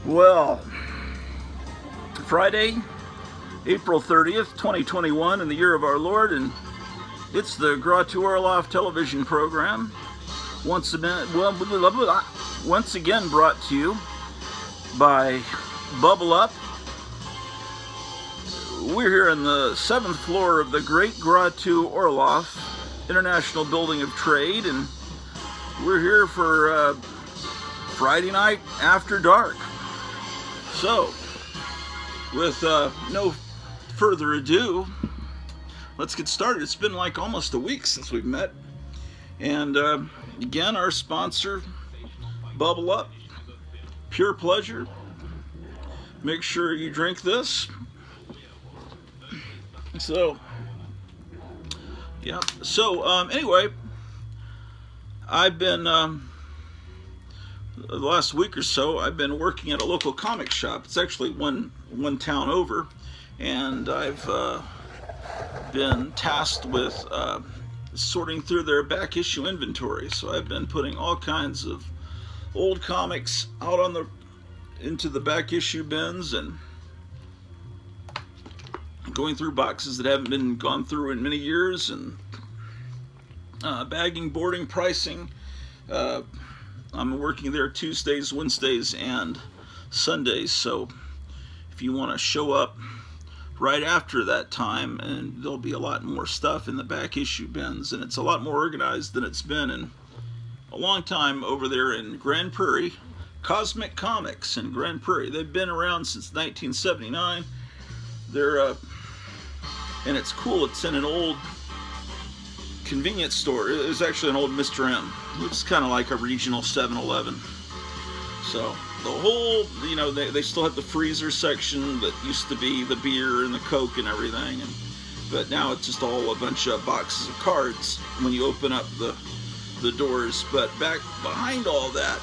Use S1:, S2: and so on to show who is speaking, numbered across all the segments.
S1: Well, Friday, April 30th, 2021, in the year of our Lord, and it's the Gratu Orloff television program. Once again brought to you by Bubble Up. We're here on the 7th floor of the Great Gratu Orloff International Building of Trade, and we're here for Friday night after dark. So, with no further ado, let's get started. It's been like almost a week since we've met. And again, our sponsor, Bubble Up, pure pleasure. Make sure you drink this. So, yeah. So, anyway, I've been, the last week or so, I've been working at a local comic shop. It's actually one town over. And I've been tasked with sorting through their back issue inventory. So I've been putting all kinds of old comics out into the back issue bins and going through boxes that haven't been gone through in many years, and bagging, boarding, pricing. I'm working there Tuesdays, Wednesdays, and Sundays. So if you want to show up right after that time, and there'll be a lot more stuff in the back issue bins, and it's a lot more organized than it's been in a long time over there in Grand Prairie. Cosmic Comics in Grand Prairie. They've been around since 1979. They're and it's cool. It's in an old convenience store. It's actually an old Mr. M. It's kind of like a regional 7-Eleven. So the whole, they still have the freezer section that used to be the beer and the Coke and everything, but now it's just all a bunch of boxes of cards when you open up the doors. But back behind all that,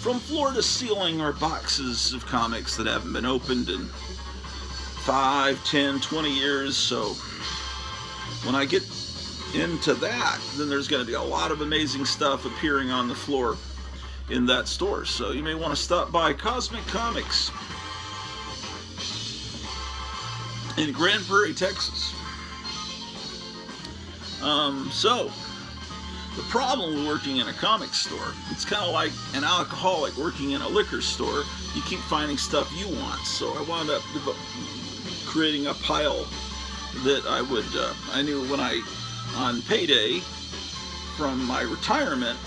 S1: from floor to ceiling, are boxes of comics that haven't been opened in 5, 10, 20 years. So when I get into that, then there's going to be a lot of amazing stuff appearing on the floor in that store. So you may want to stop by Cosmic Comics in Grand Prairie, Texas. So the problem with working in a comic store, it's kind of like an alcoholic working in a liquor store. You keep finding stuff you want. So I wound up creating a pile that I knew when on payday from my retirement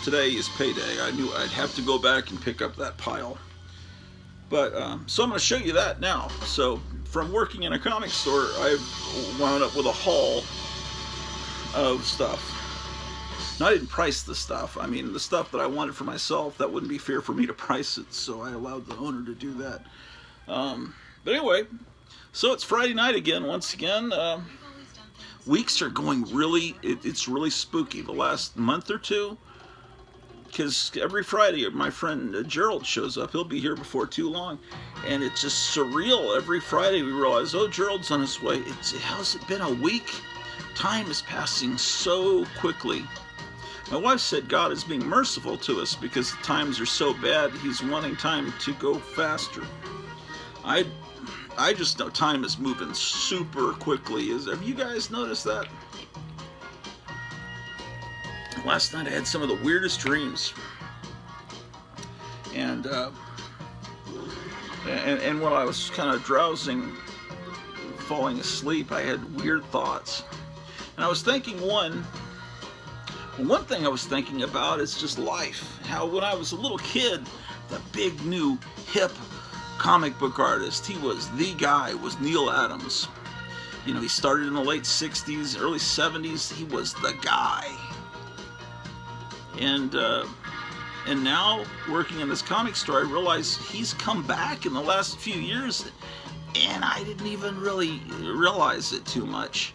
S1: today is payday. I knew I'd have to go back and pick up that pile. But, so I'm going to show you that now. So, from working in a comic store, I've wound up with a haul of stuff. Now, I didn't price the stuff. I mean, the stuff that I wanted for myself, that wouldn't be fair for me to price it, so I allowed the owner to do that. But anyway, so it's Friday night again, once again. Weeks are going it's really spooky the last month or two, because every Friday my friend Gerald shows up. He'll be here before too long, and it's just surreal. Every Friday we realize, oh, Gerald's on his way. How's it been a week? Time is passing so quickly. My wife said God is being merciful to us because the times are so bad. He's wanting time to go faster. I just know time is moving super quickly. Have you guys noticed that? Last night I had some of the weirdest dreams. And when I was kind of drowsing, falling asleep, I had weird thoughts. And I was thinking one thing I was thinking about is just life. How when I was a little kid, the big new hip comic book artist, he was the guy, was Neal Adams. He started in the late 60s, early 70s. He was the guy. And now, working in this comic store, I realized he's come back in the last few years, and I didn't even really realize it too much.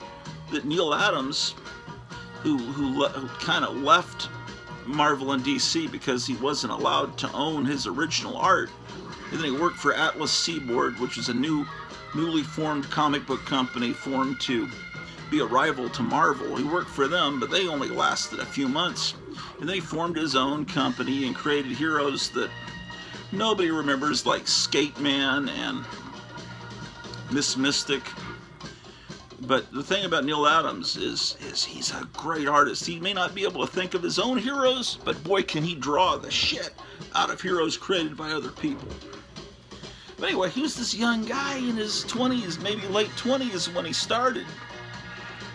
S1: That Neal Adams, who kind of left Marvel and DC because he wasn't allowed to own his original art, and then he worked for Atlas Seaboard, which is a newly formed comic book company formed to be a rival to Marvel. He worked for them, but they only lasted a few months. And then he formed his own company and created heroes that nobody remembers like Skate Man and Miss Mystic. But the thing about Neal Adams is he's a great artist. He may not be able to think of his own heroes, but boy, can he draw the shit out of heroes created by other people. But anyway, he was this young guy in his 20s, maybe late 20s when he started.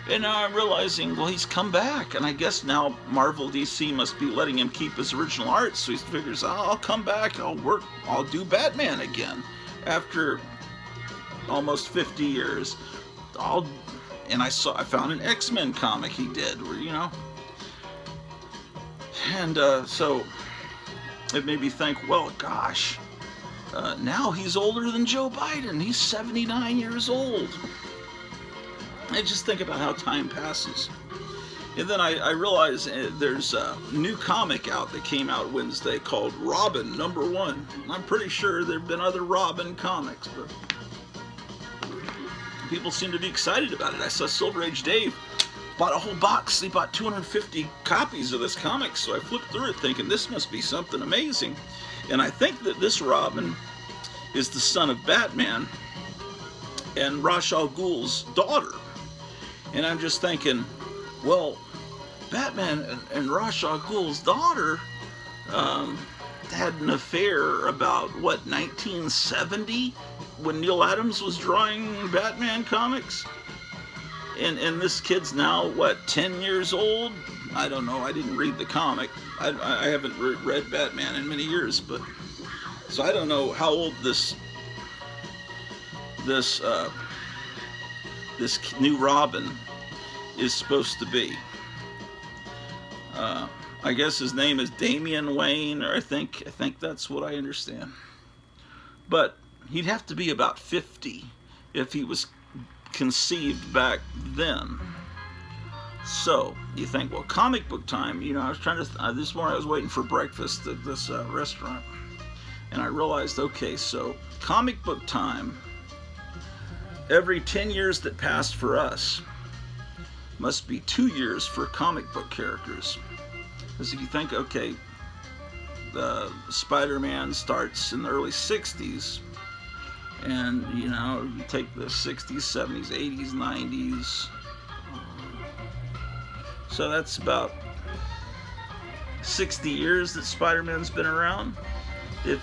S1: And now I'm realizing, well, he's come back. And I guess now Marvel DC must be letting him keep his original art. So he figures, oh, I'll come back, I'll do Batman again. After almost 50 years. And I found an X-Men comic he did, where, you know. And so it made me think, well, gosh, now he's older than Joe Biden. He's 79 years old. I just think about how time passes. And then I realize there's a new comic out that came out Wednesday called Robin #1. I'm pretty sure there have been other Robin comics, but people seem to be excited about it. I saw Silver Age Dave bought a whole box. He bought 250 copies of this comic, so I flipped through it thinking this must be something amazing. And I think that this Robin is the son of Batman and Ra's al Ghul's daughter. And I'm just thinking, well, Batman and Ra's al Ghul's daughter had an affair about, 1970? When Neal Adams was drawing Batman comics? And this kid's now, 10 years old? I don't know. I didn't read the comic. I haven't read Batman in many years, but so I don't know how old this new Robin is supposed to be. I guess his name is Damian Wayne, or I think that's what I understand. But he'd have to be about 50 if he was conceived back then. So you think, well, comic book time. You know, I was trying to. This morning I was waiting for breakfast at this restaurant, and I realized, okay, so comic book time. Every 10 years that passed for us must be 2 years for comic book characters. Because if you think, okay, the Spider-Man starts in the early 60s, and, you know, you take the 60s, 70s, 80s, 90s, so that's about 60 years that Spider-Man's been around. If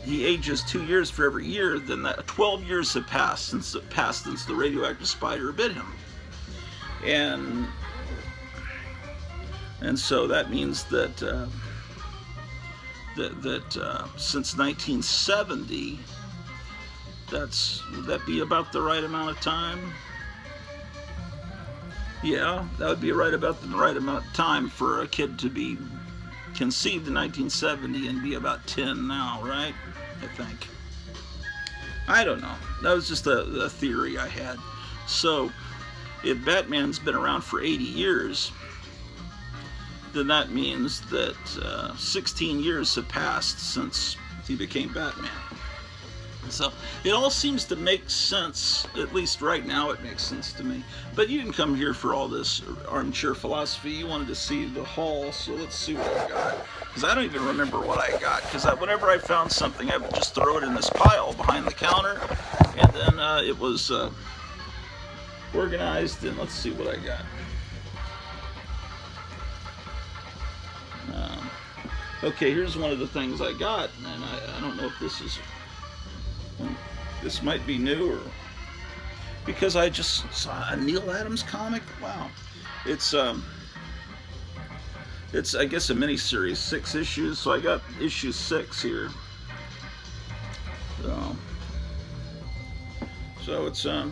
S1: he ages 2 years for every year, then that 12 years have passed since the radioactive spider bit him. And so that means that since 1970, would that be about the right amount of time? Yeah, that would be about the right amount of time for a kid to be conceived in 1970 and be about 10 now, right? I think. I don't know. That was just a theory I had. So, if Batman's been around for 80 years, then that means that 16 years have passed since he became Batman. So it all seems to make sense, at least right now it makes sense to me. But you didn't come here for all this armchair philosophy. You wanted to see the haul, so let's see what I got. Because I don't even remember what I got. Because whenever I found something, I would just throw it in this pile behind the counter. And then it was organized, and let's see what I got. Okay, here's one of the things I got, and I don't know if this might be new, or because I just saw a Neal Adams comic. Wow, it's I guess a miniseries, 6 issues. So I got issue 6 here. So it's yeah,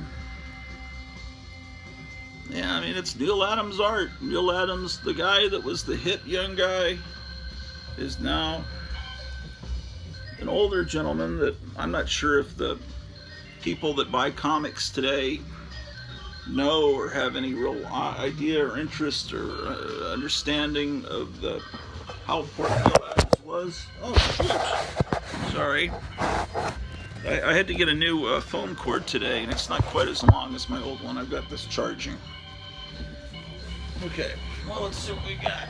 S1: I mean, it's Neal Adams art. Neal Adams, the guy that was the hip young guy, is now an older gentleman that I'm not sure if the people that buy comics today know or have any real idea or interest or understanding of how important Neal Adams was. Oh, shoot. Sorry. I had to get a new phone cord today, and it's not quite as long as my old one. I've got this charging. Okay, well, let's see what we got.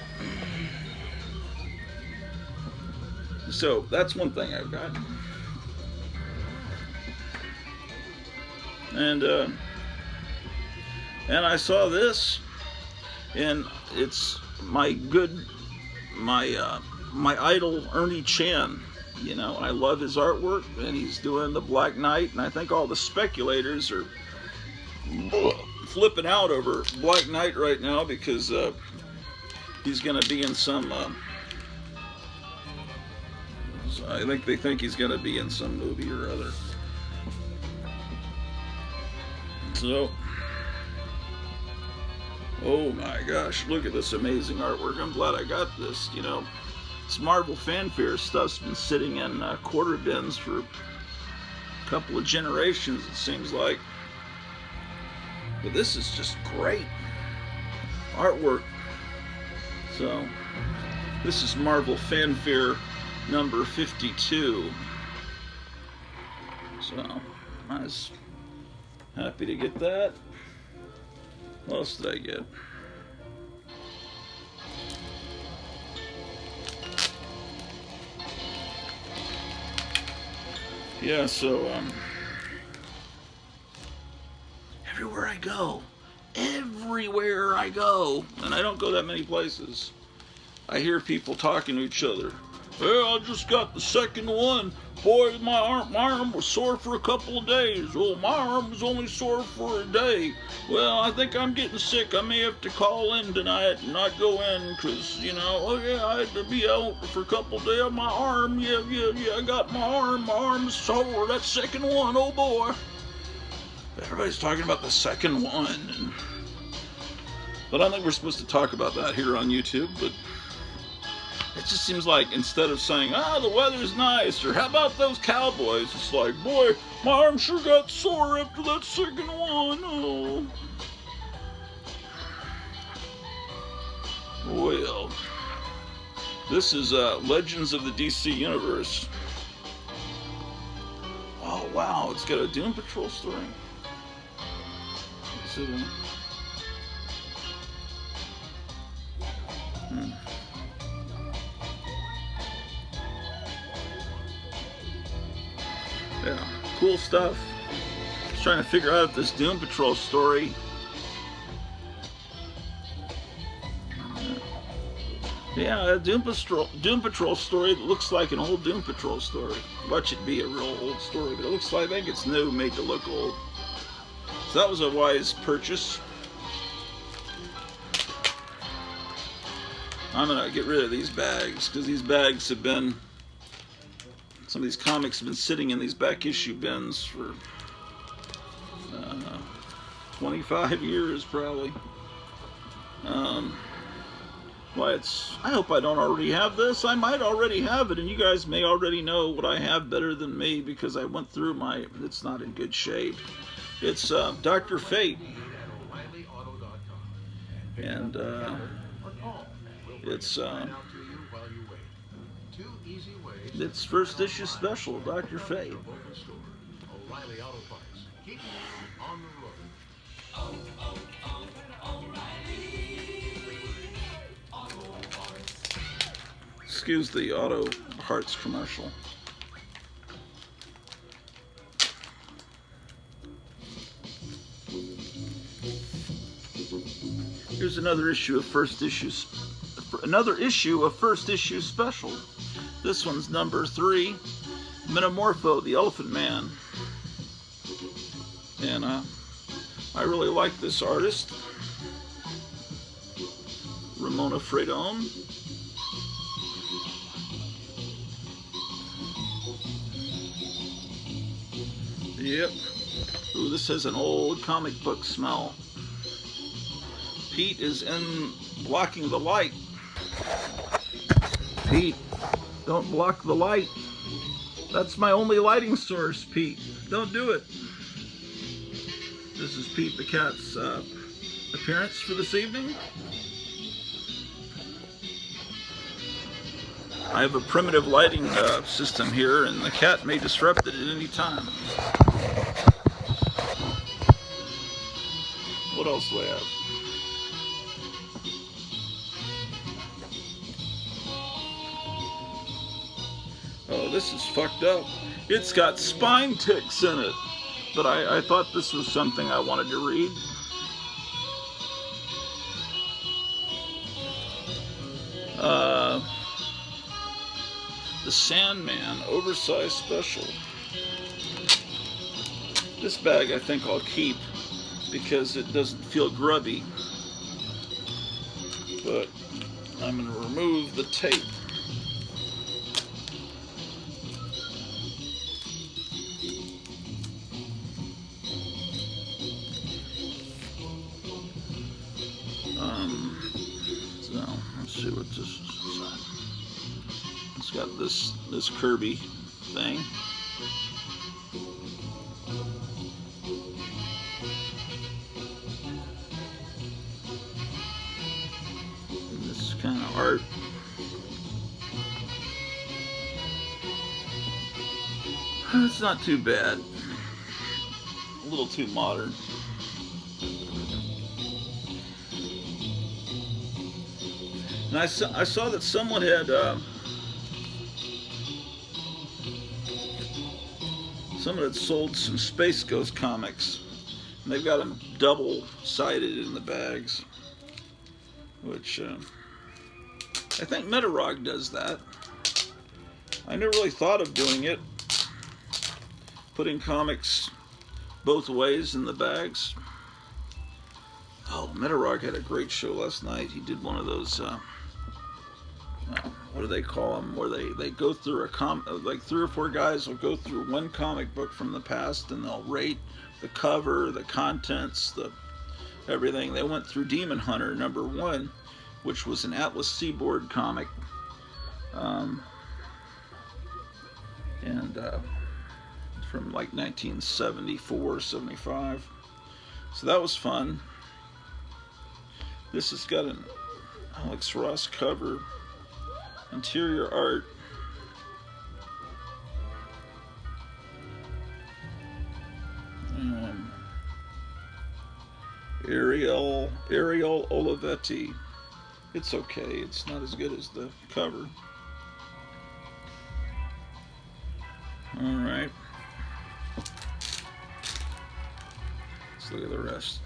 S1: So that's one thing I've got. And I saw this, and it's my idol Ernie Chan. You know, I love his artwork, and he's doing the Black Knight, and I think all the speculators are flipping out over Black Knight right now because he's going to be in some. I think they think he's going to be in some movie or other. So, oh my gosh, look at this amazing artwork. I'm glad I got this. You know, this Marvel Fanfare stuff's been sitting in quarter bins for a couple of generations, it seems like. But this is just great artwork. So, this is Marvel Fanfare number 52. So, I was happy to get that. What else did I get? Yeah, so, everywhere I go, and I don't go that many places, I hear people talking to each other. Well, I just got the second one. Boy, my arm was sore for a couple of days. Well, my arm was only sore for a day. Well, I think I'm getting sick. I may have to call in tonight and not go in because, you know, oh yeah, I had to be out for a couple of days. My arm, yeah, I got my arm. My arm is sore. That second one, oh boy. Everybody's talking about the second one. But I don't think we're supposed to talk about that here on YouTube, but it just seems like instead of saying, the weather's nice, or how about those Cowboys, it's like, boy, my arm sure got sore after that second one. Oh. Well, this is Legends of the DC Universe. Oh, wow, it's got a Doom Patrol story. See that? Yeah, cool stuff. I was trying to figure out if this Doom Patrol story. Yeah, a Doom Patrol story that looks like an old Doom Patrol story. Watch it be a real old story, but it looks like, I think it's new, made to look old. So that was a wise purchase. I'm gonna get rid of these bags because these bags have been. Some of these comics have been sitting in these back issue bins for 25 years probably. Well, I hope I don't already have this. I might already have it, and you guys may already know what I have better than me because I went through it's not in good shape. It's Dr. Fate. And it's first issue special, Dr. Fate. Excuse the Auto Parts commercial. Here's another issue of first issue special. This one's number 3, Metamorpho, the Elephant Man. And I really like this artist, Ramona Fredon. Yep. Ooh, this has an old comic book smell. Pete is blocking the light. Pete, don't block the light. That's my only lighting source, Pete. Don't do it. This is Pete the cat's appearance for this evening. I have a primitive lighting system here, and the cat may disrupt it at any time. What else do I have? Oh, this is fucked up. It's got spine ticks in it. But I thought this was something I wanted to read. The Sandman Oversized Special. This bag I think I'll keep because it doesn't feel grubby. But I'm going to remove the tape. So let's see what this is. It's got this Kirby thing. And this kind of art. It's not too bad. A little too modern. And I saw that someone had sold some Space Ghost comics, and they've got them double-sided in the bags, which I think Metarog does that. I never really thought of doing it, putting comics both ways in the bags. Oh, Metarog had a great show last night. He did one of those, what do they call them, where they go through like 3 or 4 guys will go through one comic book from the past, and they'll rate the cover, the contents, everything. They went through Demon Hunter #1, which was an Atlas Seaboard comic, and from like 1974, 75. So that was fun. This has got an Alex Ross cover, interior art. Ariel Olivetti. It's okay. It's not as good as the cover. All right. Let's look at the rest.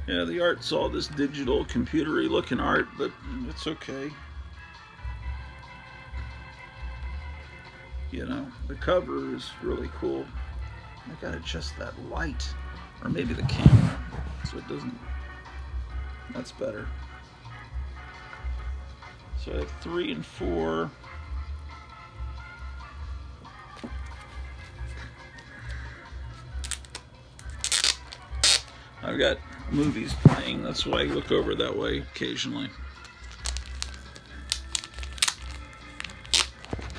S1: Yeah, the art's all this digital, computery looking art, but it's okay. You know, the cover is really cool. I gotta adjust that light, or maybe the camera, so it doesn't. That's better. So I have 3 and 4. I've got movies playing, that's why I look over that way occasionally.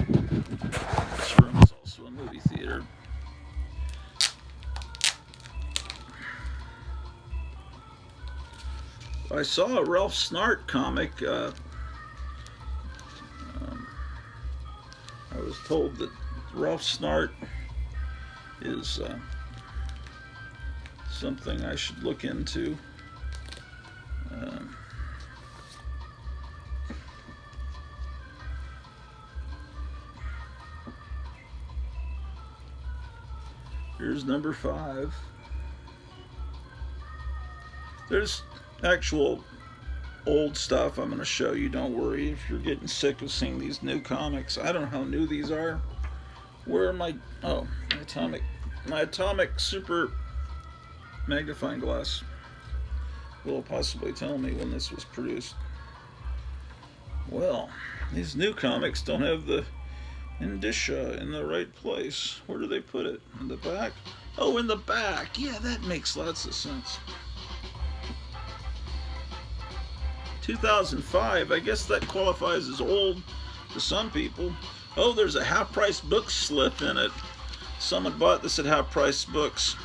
S1: This room is also a movie theater. I saw a Ralph Snart comic. I was told that Ralph Snart is something I should look into. Here's number 5. There's actual old stuff I'm going to show you. Don't worry if you're getting sick of seeing these new comics. I don't know how new these are. Where are my my atomic super magnifying glass will possibly tell me when this was produced. Well, these new comics don't have the indicia in the right place. Where do they put it? In the back? Oh, in the back. Yeah, that makes lots of sense. 2005, I guess that qualifies as old to some people. Oh, there's a half-price book slip in it. Someone bought this at half-price books.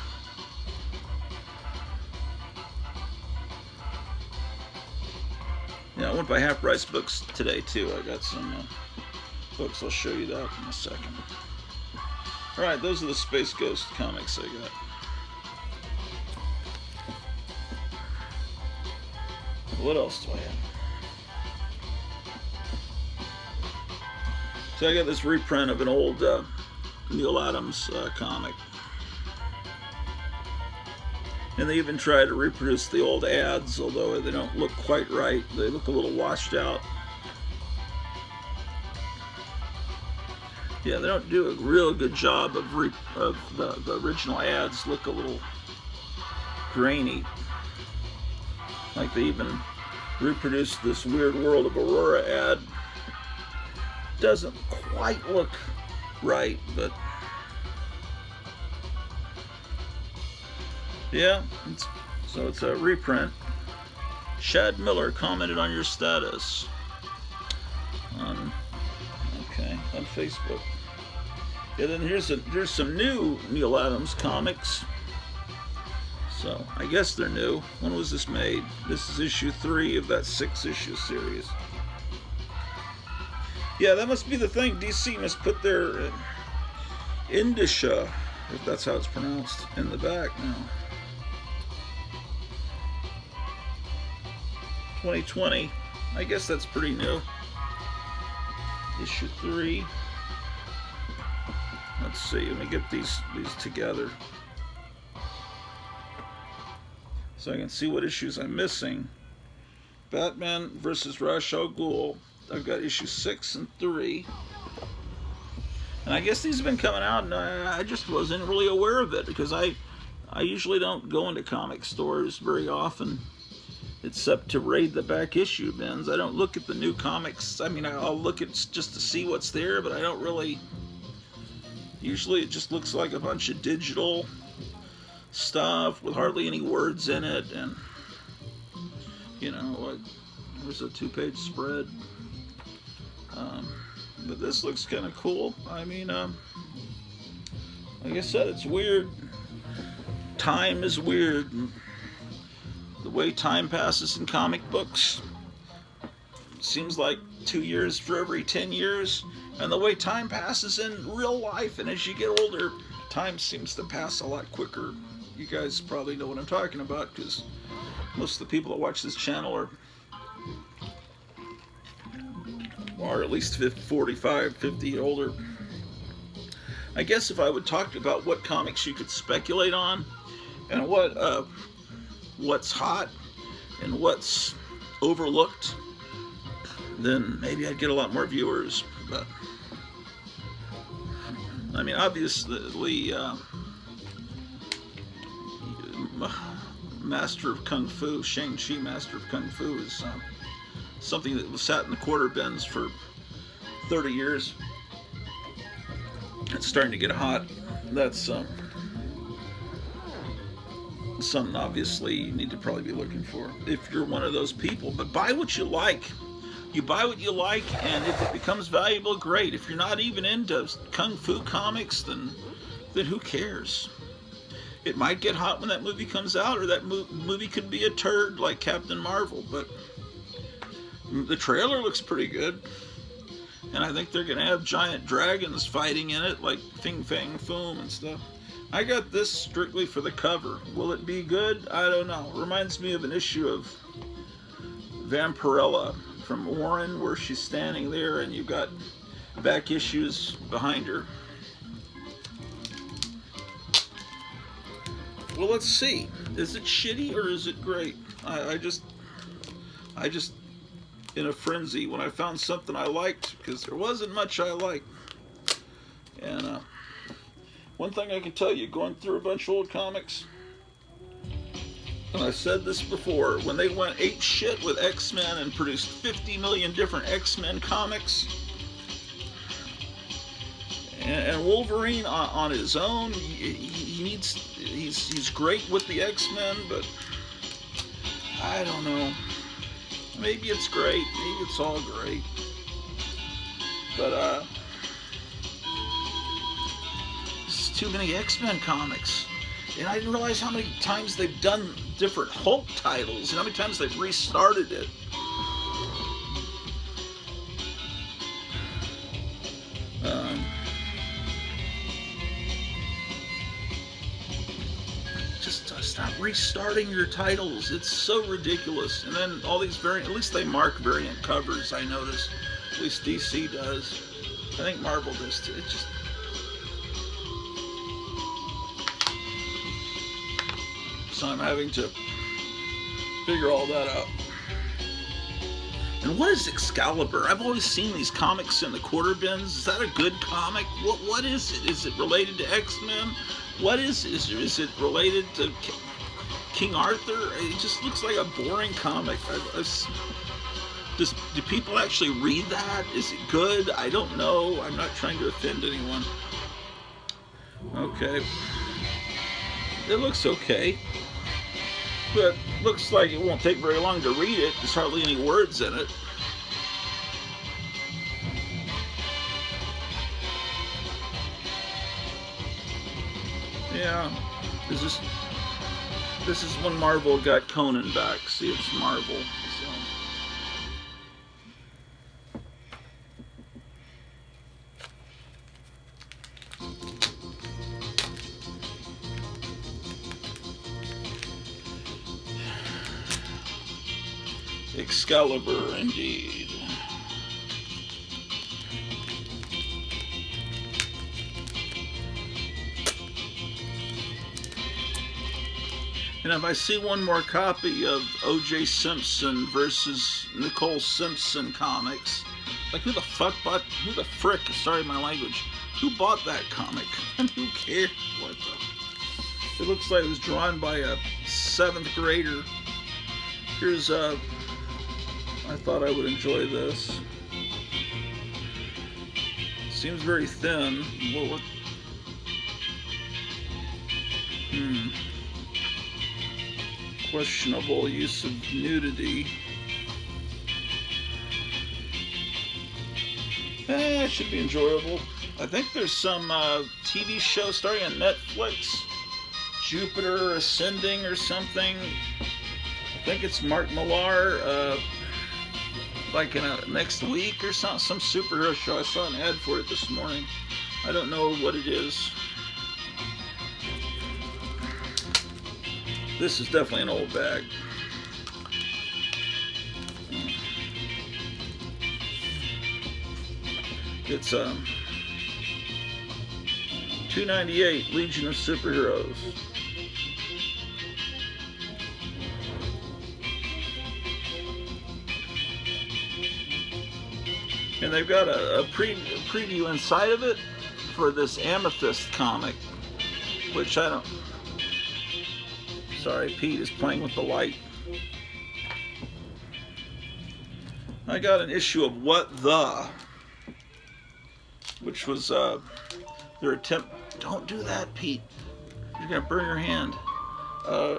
S1: Yeah, I went by half-price books today too. I got some books. I'll show you that in a second. All right, those are the Space Ghost comics I got. What else do I have? So I got this reprint of an old Neal Adams comic. And they even try to reproduce the old ads, although they don't look quite right. They look a little washed out. Yeah, they don't do a real good job of the original ads. Look a little grainy. Like they even reproduced this Weird World of Aurora ad. Doesn't quite look right, but yeah, so it's a reprint. Shad Miller commented on your status on Facebook. Yeah, then here's some new Neal Adams comics. So I guess they're new. When was this made? This is issue 3 of that 6-issue series. Yeah, that must be the thing. DC must put their indicia, if that's how it's pronounced, in the back now. 2020. I guess that's pretty new. Issue 3. Let's see. Let me get these together so I can see what issues I'm missing. Batman versus Ra's al Ghul. I've got issue 6 and 3. And I guess these have been coming out, and I just wasn't really aware of it because I usually don't go into comic stores very often, except to raid the back issue bins. I don't look at the new comics. I mean, I'll look at just to see what's there, but I don't really. Usually it just looks like a bunch of digital stuff with hardly any words in it, and you know, there's a 2-page spread. But this looks kind of cool. I mean, like I said, it's weird. Time is weird. The way time passes in comic books seems like 2 years for every 10 years. And the way time passes in real life, and as you get older, time seems to pass a lot quicker. You guys probably know what I'm talking about because most of the people that watch this channel are at least 45, 50 older. I guess if I would talk about what comics you could speculate on and what's hot and what's overlooked, then maybe I'd get a lot more viewers. But I mean, obviously, Master of Kung Fu, Shang-Chi Master of Kung Fu is something that was sat in the quarter bins for 30 years. It's starting to get hot. That's something obviously you need to probably be looking for if you're one of those people. But buy what you like. You buy what you like, and if it becomes valuable, great. If you're not even into Kung Fu comics, then who cares? It might get hot when that movie comes out, or that movie could be a turd like Captain Marvel, but the trailer looks pretty good. And I think they're going to have giant dragons fighting in it, like Fing Fang Foom and stuff. I got this strictly for the cover. Will it be good? I don't know. It reminds me of an issue of Vampirella from Warren, where she's standing there and you've got back issues behind her. Well, let's see. Is it shitty or is it great? I just in a frenzy when I found something I liked, because there wasn't much I liked. And one thing I can tell you, going through a bunch of old comics, and I've said this before, when they went ape shit with X-Men and produced 50 million different X-Men comics, and Wolverine on his own, he's great with the X-Men, but I don't know. Maybe it's great, maybe it's all great, but there's too many X-Men comics. And I didn't realize how many times they've done different Hulk titles and how many times they've restarted it. Just stop restarting your titles. It's so ridiculous. And then all these variant, at least they mark variant covers, I notice. At least DC does. I think Marvel does too. It just... So I'm having to figure all that out. And what is Excalibur? I've always seen these comics in the quarter bins. Is that a good comic? What is it? Is it related to X-Men? What is it? Is it related to King Arthur? It just looks like a boring comic. Do people actually read that? Is it good? I don't know. I'm not trying to offend anyone. Okay. It looks okay. But looks like it won't take very long to read it. There's hardly any words in it. Yeah, this is when Marvel got Conan back. See, it's Marvel. Excalibur, indeed. And if I see one more copy of O.J. Simpson versus Nicole Simpson comics, like who the frick, sorry my language, who bought that comic? Who cares? What the? It looks like it was drawn by a 7th grader. Here's I thought I would enjoy this. Seems very thin. What? Questionable use of nudity. It should be enjoyable. I think there's some TV show starting on Netflix, Jupiter Ascending or something. I think it's Mark Millar, like in next week or something, some superhero show. I saw an ad for it this morning. I don't know what it is. This is definitely an old bag. It's $2.98, Legion of Superheroes. And they've got a preview inside of it for this Amethyst comic, which I don't... Sorry, Pete is playing with the light. I got an issue of What the, which was their attempt... Don't do that, Pete. You're going to burn your hand.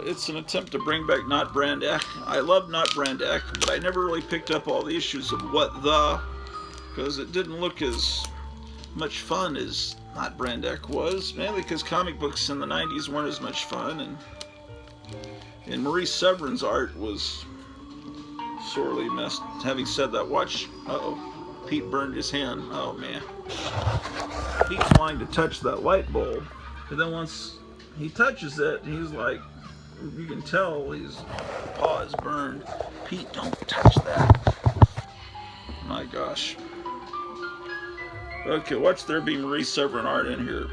S1: It's an attempt to bring back Not Brand Echh. I love Not Brand Echh, but I never really picked up all the issues of What the, because it didn't look as much fun as Not Brand Echh was, mainly because comic books in the 90s weren't as much fun, and Maurice Severin's art was sorely messed. Having said that, watch... Uh-oh. Pete burned his hand. Oh, man. Pete's wanting to touch that light bulb, and then once he touches it, he's like... You can tell his paw is burned. Pete, don't touch that. My gosh. Okay, watch there be Maurice Severin art in here.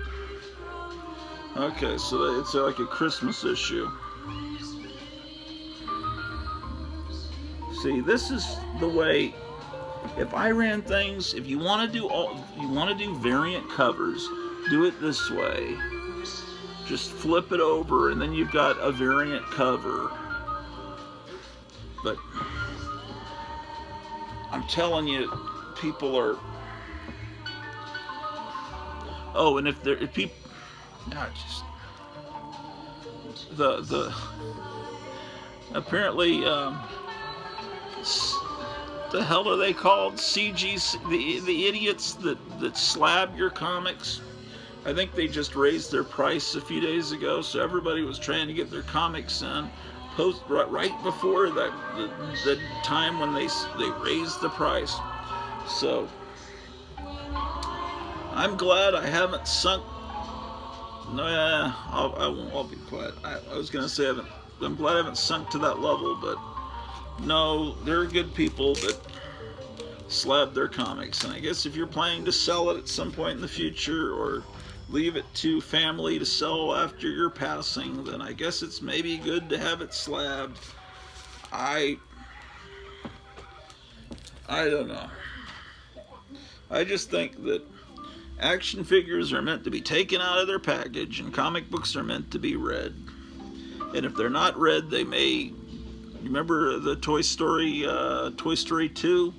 S1: Okay, so it's like a Christmas issue. See, this is the way. If I ran things, if you want to do variant covers, do it this way. Just flip it over, and then you've got a variant cover. But I'm telling you, people are. Oh, and if people, just the apparently the hell are they called? CGs, the idiots that slab your comics. I think they just raised their price a few days ago, so everybody was trying to get their comics in right before the time when they raised the price. So I'm glad I haven't sunk. No, I won't. I'll be quiet. I was gonna say I haven't I'm glad I haven't sunk to that level, but no, there are good people that slab their comics, and I guess if you're planning to sell it at some point in the future or leave it to family to sell after your passing, then I guess it's maybe good to have it slabbed. I don't know. I just think that action figures are meant to be taken out of their package, and comic books are meant to be read. And if they're not read, they may... Remember the Toy Story 2?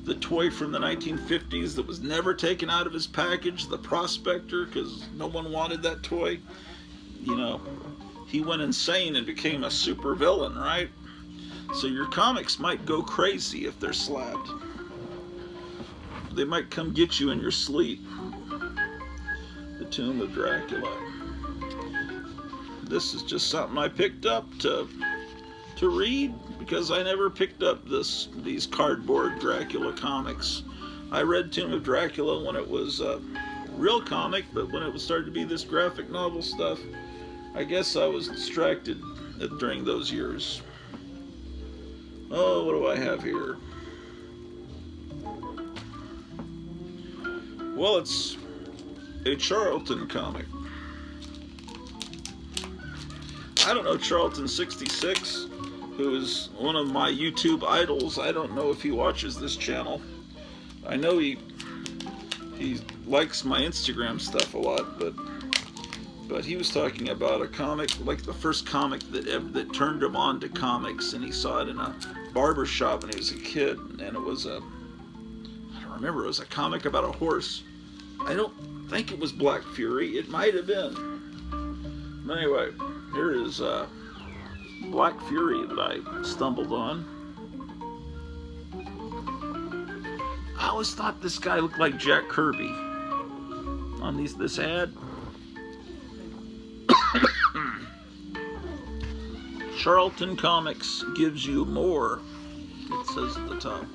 S1: The toy from the 1950s that was never taken out of his package, the Prospector, because no one wanted that toy. You know, he went insane and became a super villain, right? So your comics might go crazy if they're slabbed. They might come get you in your sleep. The Tomb of Dracula. This is just something I picked up to read, because I never picked up these cardboard Dracula comics. I read Tomb of Dracula when it was a real comic, but when it started to be this graphic novel stuff, I guess I was distracted during those years. Oh, what do I have here? Well, it's a Charlton comic. I don't know Charlton 66, who is one of my YouTube idols. I don't know if he watches this channel. I know he likes my Instagram stuff a lot, but he was talking about a comic, like the first comic that turned him on to comics, and he saw it in a barber shop when he was a kid, and it was I don't remember, it was a comic about a horse. I don't think it was Black Fury. It might have been. But anyway, here is Black Fury that I stumbled on. I always thought this guy looked like Jack Kirby on this ad. Charlton Comics gives you more, it says at the top.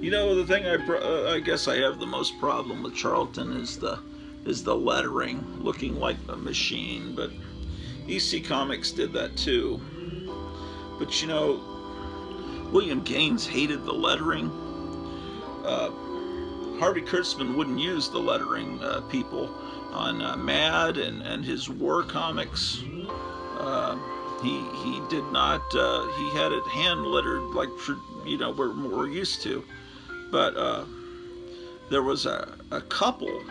S1: You know, the thing I guess I have the most problem with Charlton is the lettering, looking like a machine, but EC Comics did that too. But you know, William Gaines hated the lettering. Harvey Kurtzman wouldn't use the lettering people on Mad and his war comics. He did not. He had it hand lettered, like we're used to. But there was a couple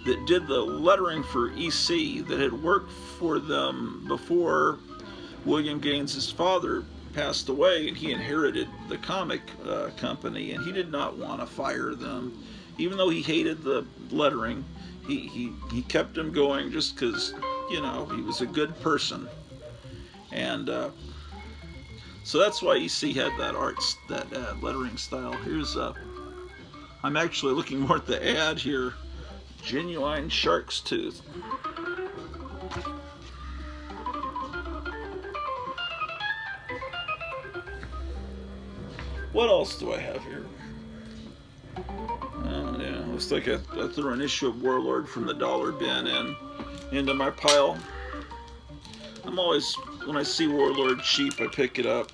S1: that did the lettering for EC that had worked for them before William Gaines' father passed away, and he inherited the comic company, and he did not want to fire them. Even though he hated the lettering, he kept them going just because, he was a good person. And so that's why EC had that lettering style. Here's I'm actually looking more at the ad here. Genuine Shark's Tooth. What else do I have here? Yeah, looks like I threw an issue of Warlord from the dollar bin into my pile. I'm always, when I see Warlord cheap, I pick it up.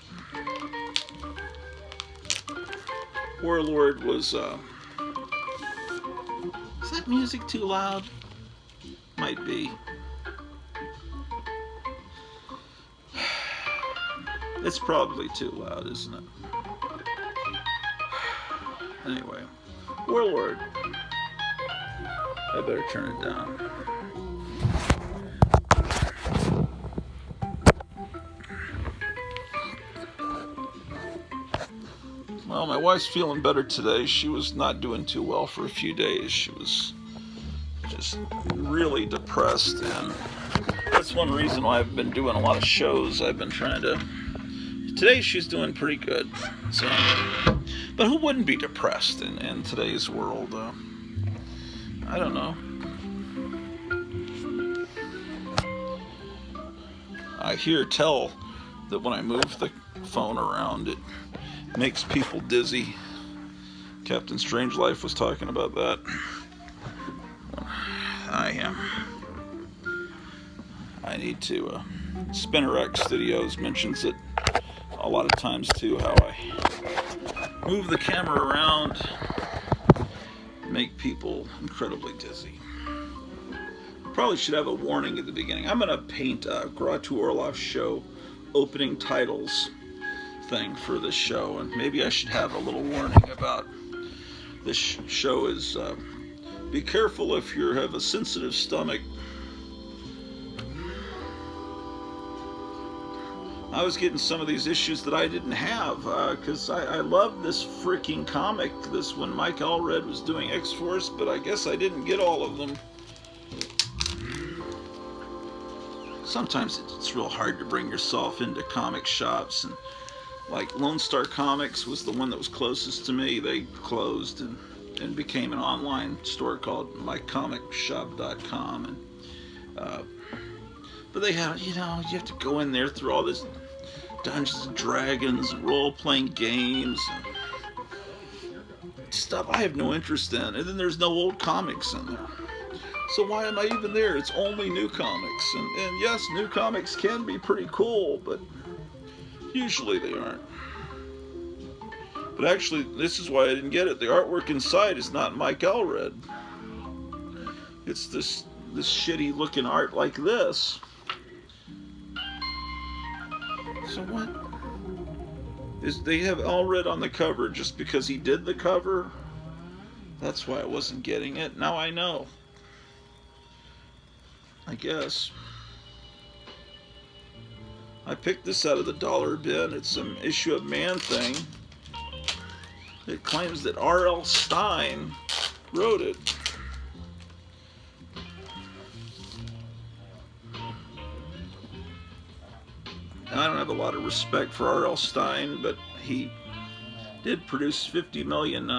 S1: Warlord was, is that music too loud? Might be. It's probably too loud, isn't it? Anyway, Warlord. I better turn it down. Well, my wife's feeling better today. She was not doing too well for a few days. She was just really depressed, and that's one reason why I've been doing a lot of shows. I've been trying to... Today she's doing pretty good. So, but who wouldn't be depressed in today's world? I don't know. I hear tell that when I move the phone around, it makes people dizzy. Captain Strangelove was talking about I need to, SpinnerX Studios mentions it a lot of times too, how I move the camera around, make people incredibly dizzy. Probably should have a warning at the beginning. I'm going to paint a Gratu Orlov show opening titles thing for this show, and maybe I should have a little warning about this show is be careful if you have a sensitive stomach. I was getting some of these issues that I didn't have because I love this freaking comic, this when Mike Allred was doing X-Force, but I guess I didn't get all of them. Sometimes it's real hard to bring yourself into comic shops, and like Lone Star Comics was the one that was closest to me. They closed and became an online store called mycomicshop.com, and but they have, you have to go in there through all this Dungeons and Dragons and role-playing games and stuff I have no interest in, and then there's no old comics in there. So why am I even there? It's only new comics, and yes, new comics can be pretty cool, but usually they aren't. But actually, this is why I didn't get it. The artwork inside is not Mike Allred. It's this shitty looking art like this. So what? They have Allred on the cover just because he did the cover? That's why I wasn't getting it. Now I know. I guess. I picked this out of the dollar bin. It's an issue of Man-Thing. It claims that R.L. Stine wrote it. I don't have a lot of respect for R.L. Stine, but he did produce 50 million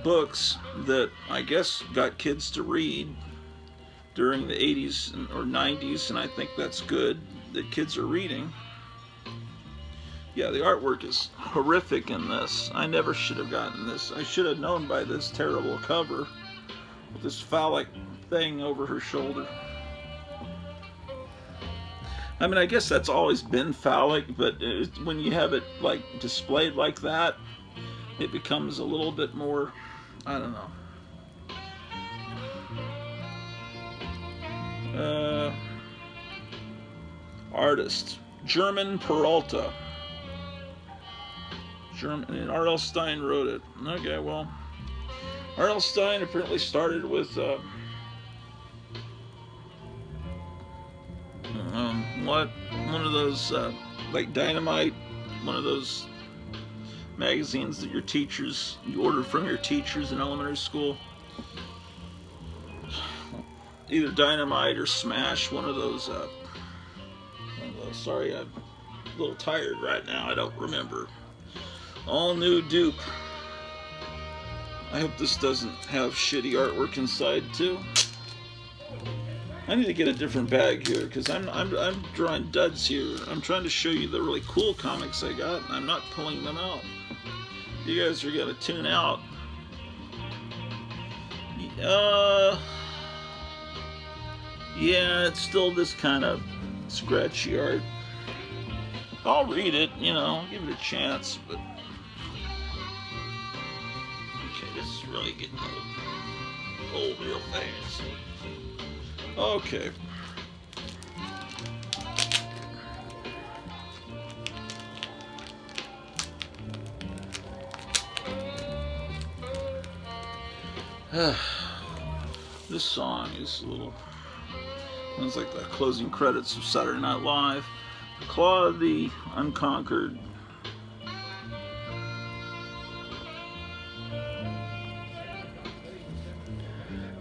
S1: books that I guess got kids to read during the 80s or 90s, and I think that's good that kids are reading. Yeah, the artwork is horrific in this. I never should have gotten this. I should have known by this terrible cover with this phallic thing over her shoulder. I mean, I guess that's always been phallic, but when you have it like displayed like that, it becomes a little bit more, I don't know. Artist German Peralta. And R.L. Stine wrote it. Okay, well, R.L. Stine apparently started with one of those like Dynamite, one of those magazines that you ordered from your teachers in elementary school. Either Dynamite or Smash, one of those. Sorry, I'm a little tired right now. I don't remember. All new dupe. I hope this doesn't have shitty artwork inside too. I need to get a different bag here because I'm drawing duds here. I'm trying to show you the really cool comics I got, and I'm not pulling them out. You guys are gonna tune out. Yeah, it's still this kind of scratchy art. I'll read it, I'll give it a chance, but okay, this is really getting old real fast. Okay. This song is a little, sounds like the closing credits of Saturday Night Live. Claw of the Unconquered.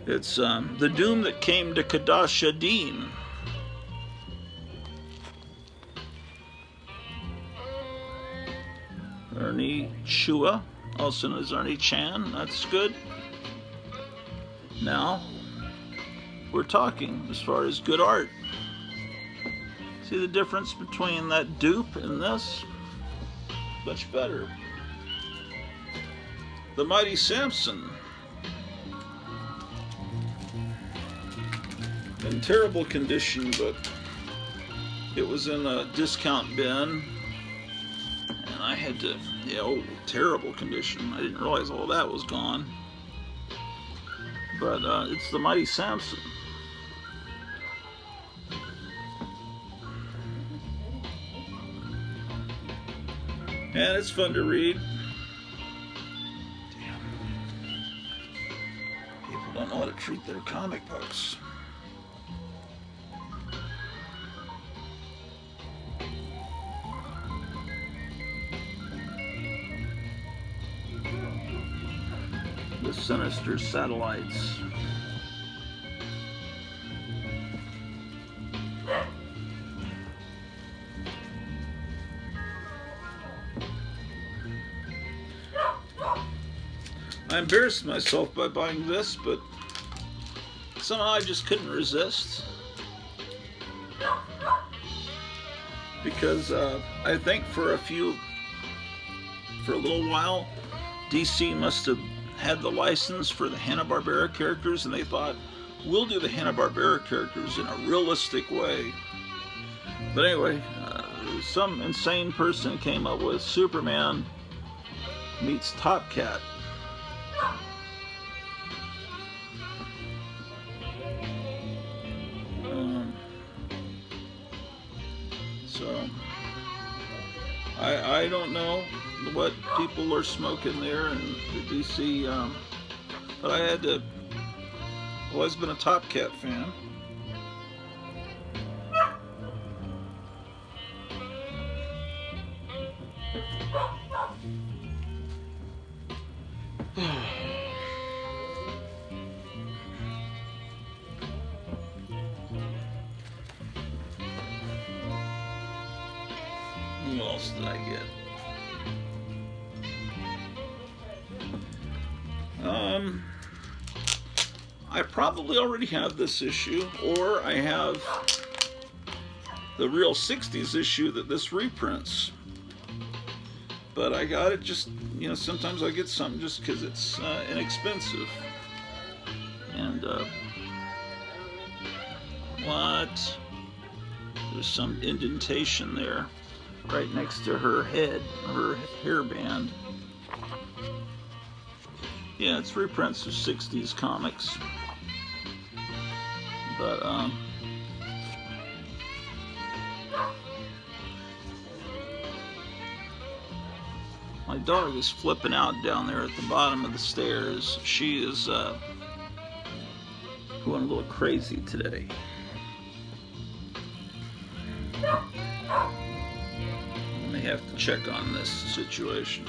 S1: It's the doom that came to Kadash Adin. Ernie Chua, also known as Ernie Chan. That's good. Now we're talking as far as good art. See the difference between that dupe and this? Much better. The Mighty Samson. in terrible condition, but it was in a discount bin, and I had to, terrible condition. I didn't realize all that was gone. But it's the Mighty Samson. And it's fun to read. Damn. People don't know how to treat their comic books. The Sinister Satellites. I embarrassed myself by buying this, but somehow I just couldn't resist. Because I think for a little while, DC must have had the license for the Hanna-Barbera characters, and they thought, we'll do the Hanna-Barbera characters in a realistic way. But anyway, some insane person came up with Superman meets Top Cat. So I don't know what people are smoking there in the DC, but I had to. Always been a Top Cat fan. What else did I get? I probably already have this issue, or I have the real 60s issue that this reprints. But I got it just, sometimes I get something just because it's inexpensive. And, what? There's some indentation there, right next to her head, her hairband. Yeah, it's reprints of 60s comics. But, my dog is flipping out down there at the bottom of the stairs. She is, going a little crazy today. I may have to check on this situation.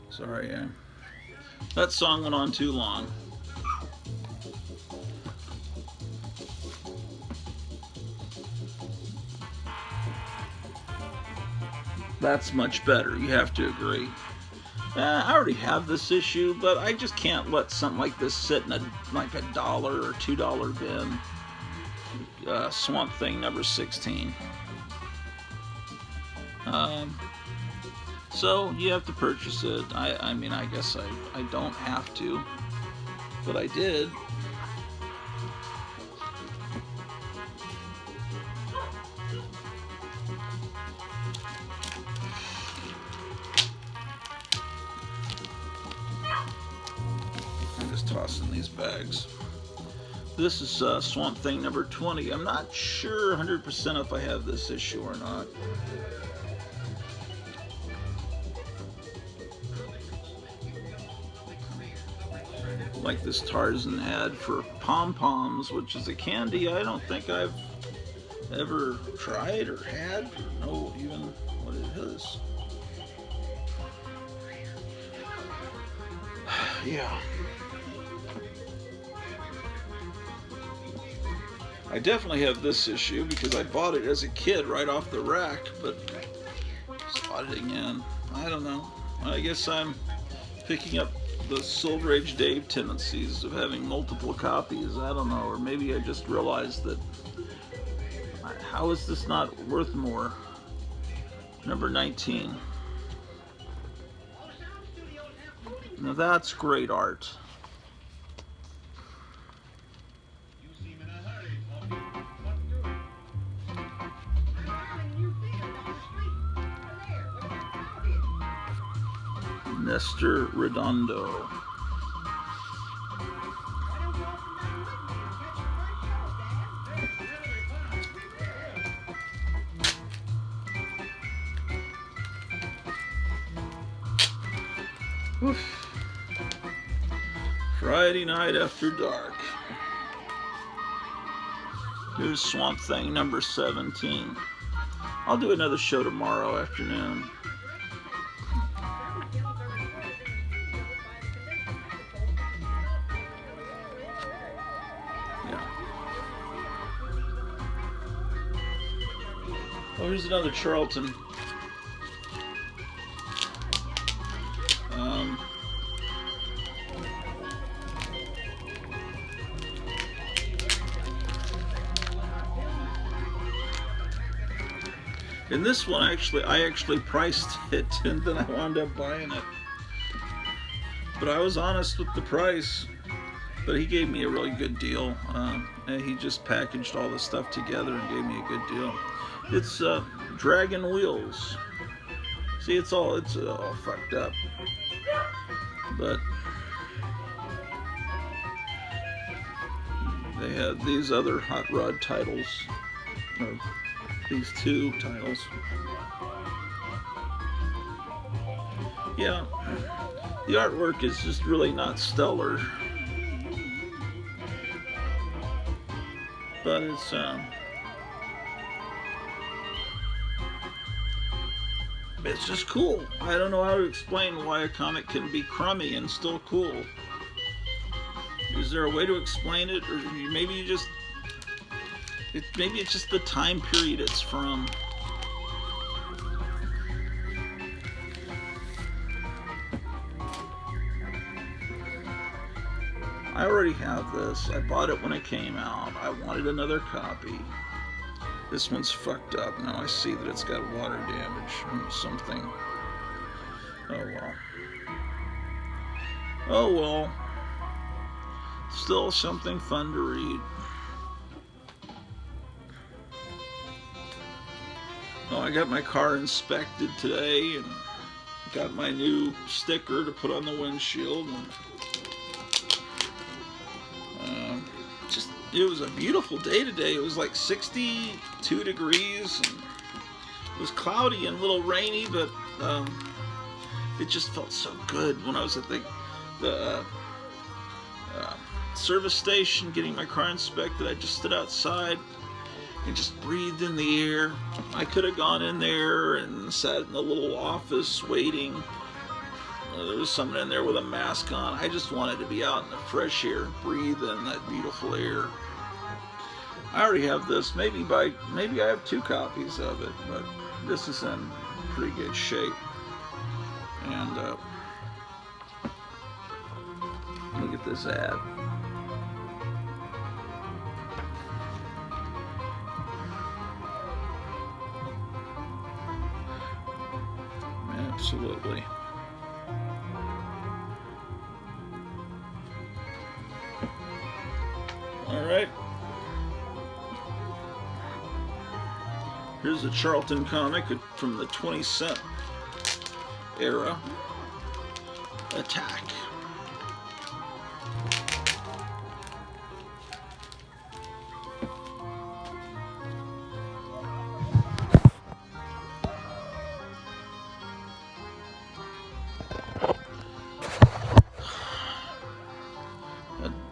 S1: Sorry, that song went on too long. That's much better, you have to agree. I already have this issue, but I just can't let something like this sit in like a $1 or $2 bin. Swamp Thing number 16. So you have to purchase it. I mean, I guess I don't have to, but I did. I'm just tossing these bags. This is Swamp Thing number 20. I'm not sure 100% if I have this issue or not. Like this Tarzan ad for Pom Poms, which is a candy I don't think I've ever tried or had or know even what it is. Yeah. I definitely have this issue because I bought it as a kid right off the rack, but just bought it again. I don't know. I guess I'm picking up the Silver Age Dave tendencies of having multiple copies. I don't know, or maybe I just realized that how is this not worth more? Number 19. Now that's great art. Nestor Redondo. Oof. Friday night after dark. Here's Swamp Thing number 17. I'll do another show tomorrow afternoon. Oh, here's another Charlton. And this one, I actually priced it, and then I wound up buying it. But I was honest with the price. But he gave me a really good deal. And he just packaged all the stuff together and gave me a good deal. It's Dragon Wheels. See, it's all fucked up. But they had these other Hot Rod titles. Or these two titles. Yeah, the artwork is just really not stellar. But it's just cool. I don't know how to explain why a comic can be crummy and still cool. Is there a way to explain it, or maybe you just maybe it's just the time period it's from. I already have this. I bought it when it came out. I wanted another copy. This one's fucked up. Now I see that it's got water damage from something. Oh well. Oh well. Still something fun to read. Oh, I got my car inspected today and got my new sticker to put on the windshield. And it was a beautiful day today. It was like 62 degrees. And it was cloudy and a little rainy, but it just felt so good when I was at the service station getting my car inspected. I just stood outside and just breathed in the air. I could have gone in there and sat in the little office waiting. There was someone in there with a mask on. I just wanted to be out in the fresh air, breathe in that beautiful air. I already have this. Maybe I have 2 copies of it, but this is in pretty good shape. And look at this ad. Absolutely. All right. Here's a Charlton comic from the 20-cent era. Attack.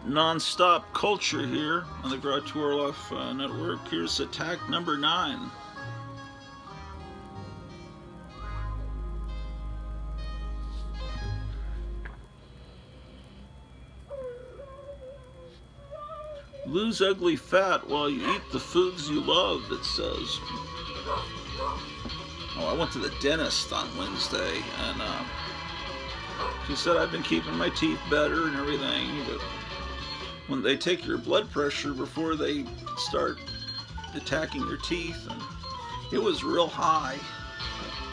S1: Non-stop culture here on the Groucho Orloff Network. Here's Attack number 9. Lose ugly fat while you eat the foods you love, it says. Oh, I went to the dentist on Wednesday, and She said I've been keeping my teeth better and everything, but when they take your blood pressure before they start attacking your teeth, and it was real high,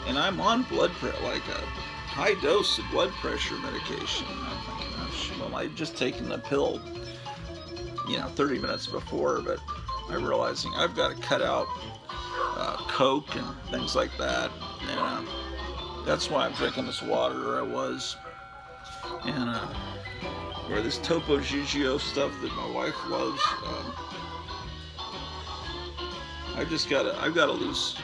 S1: and I'm on blood pressure, like a high dose of blood pressure medication. I'm thinking, well, I'd just taken the pill, 30 minutes before, but I'm realizing I've got to cut out Coke and things like that, and that's why I'm drinking this water. I was, and or this Topo Gigio stuff that my wife loves. I've got to lose.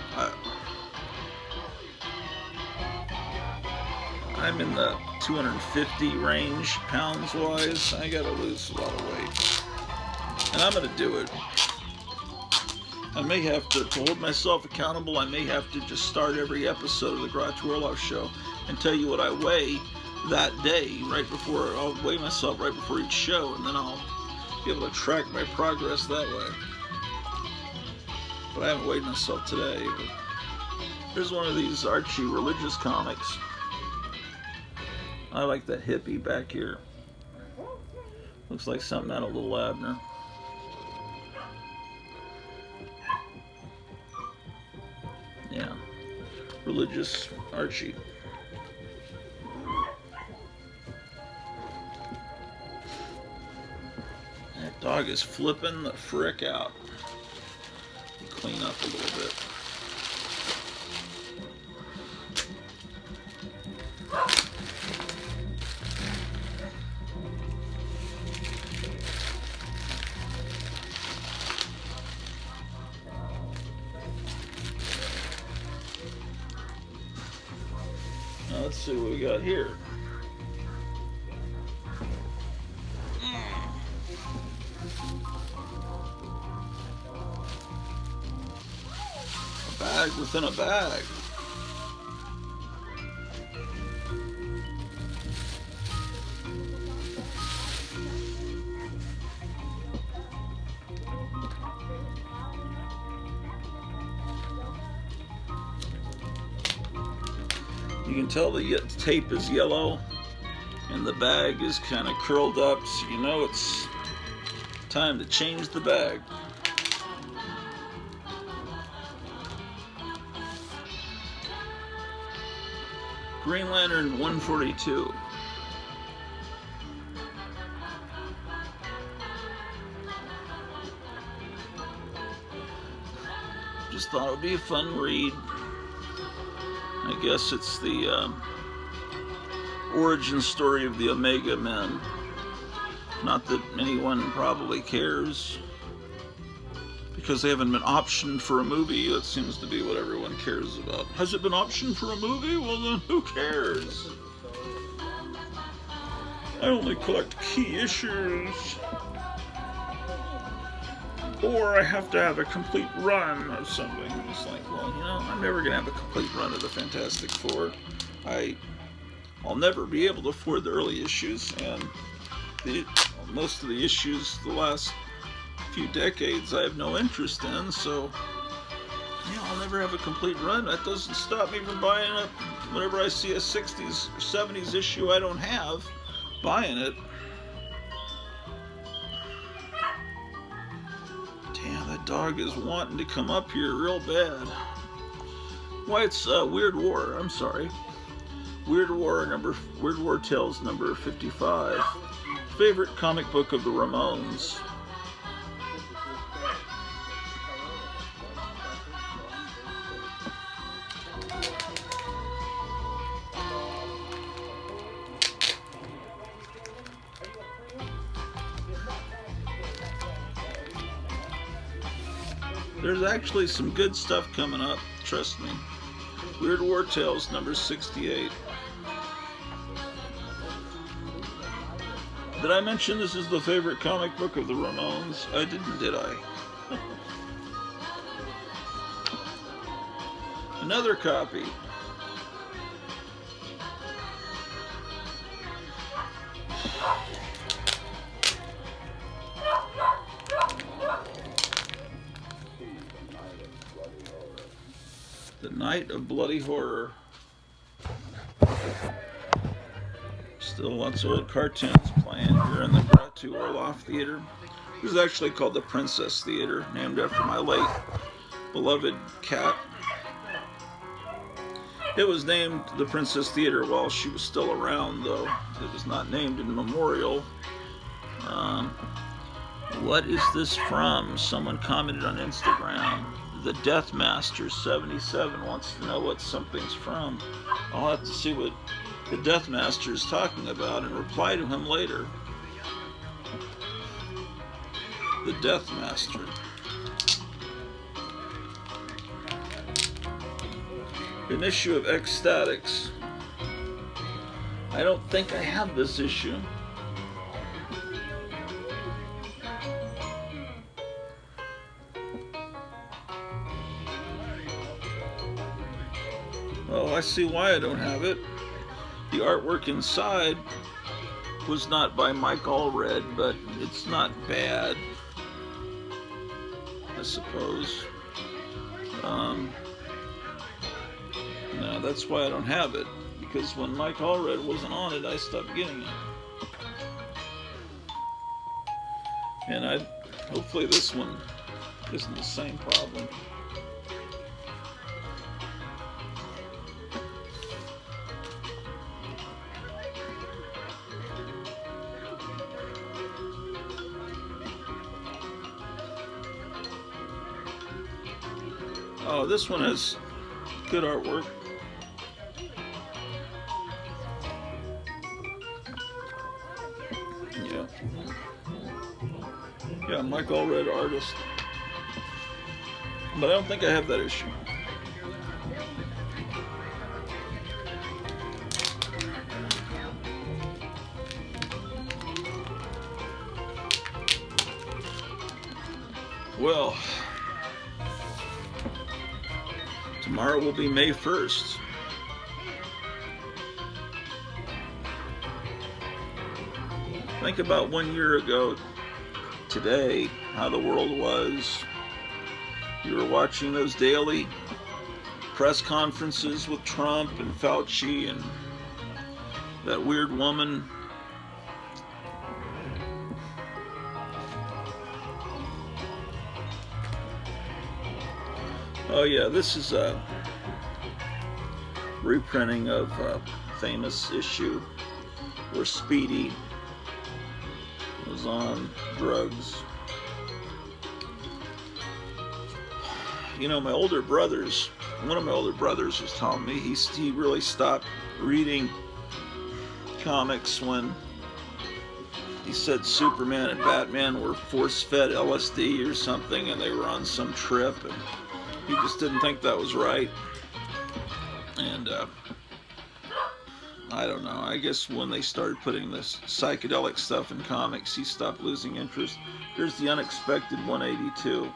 S1: I'm in the 250 range pounds wise. I got to lose a lot of weight, and I'm going to do it. I may have to hold myself accountable. I may have to just start every episode of the Groucho Orlov Show and tell you what I weigh that day, I'll weigh myself right before each show, and then I'll be able to track my progress that way. But I haven't weighed myself today. But here's one of these Archie religious comics. I like that hippie back here. Looks like something out of Little Abner. Yeah, religious Archie. That dog is flipping the frick out. Clean up a little bit. Now let's see what we got here. A bag within a bag. You can tell the tape is yellow and the bag is kind of curled up, so you know it's time to change the bag. Green Lantern 142. Just thought it would be a fun read. I guess it's the origin story of the Omega Men. Not that anyone probably cares, because they haven't been optioned for a movie. That seems to be what everyone cares about. Has it been optioned for a movie? Well, then who cares? I only collect key issues. Or I have to have a complete run of something. It's like, well, I'm never going to have a complete run of the Fantastic Four. I'll never be able to afford the early issues, and most of the issues the last few decades I have no interest in, so I'll never have a complete run. That doesn't stop me from buying it whenever I see a 60s or 70s issue I don't have, buying it. Damn, that dog is wanting to come up here real bad. Why, it's Weird War, I'm sorry. Weird War Tales number 55. Favorite comic book of the Ramones. There's actually some good stuff coming up, trust me. Weird War Tales number 68. Did I mention this is the favorite comic book of the Ramones? I didn't, did I? Another copy. The Night of Bloody Horror. Still lots of old cartoons playing here in the Gratu Orloff Theater. This is actually called the Princess Theater, named after my late beloved cat. It was named the Princess Theater while she was still around, though. It was not named in memorial. What is this from? Someone commented on Instagram. The Deathmaster 77 wants to know what something's from. I'll have to see what the Deathmaster is talking about and reply to him later. The Deathmaster. An issue of Ecstatics. I don't think I have this issue. Oh, I see why I don't have it. The artwork inside was not by Mike Allred, but it's not bad, I suppose. No, that's why I don't have it, because when Mike Allred wasn't on it, I stopped getting it. And hopefully this one isn't the same problem. Oh, this one has good artwork. Yeah, Mike Allred, artist. But I don't think I have that issue. Well, tomorrow will be May 1st. Think about 1 year ago today, how the world was. You were watching those daily press conferences with Trump and Fauci and that weird woman. Oh yeah, this is a reprinting of a famous issue where Speedy was on drugs. You know, one of my older brothers was telling me he really stopped reading comics when he said Superman and Batman were force-fed LSD or something, and they were on some trip, and he just didn't think that was right. And I don't know, I guess when they started putting this psychedelic stuff in comics, he stopped losing interest. Here's the Unexpected 182.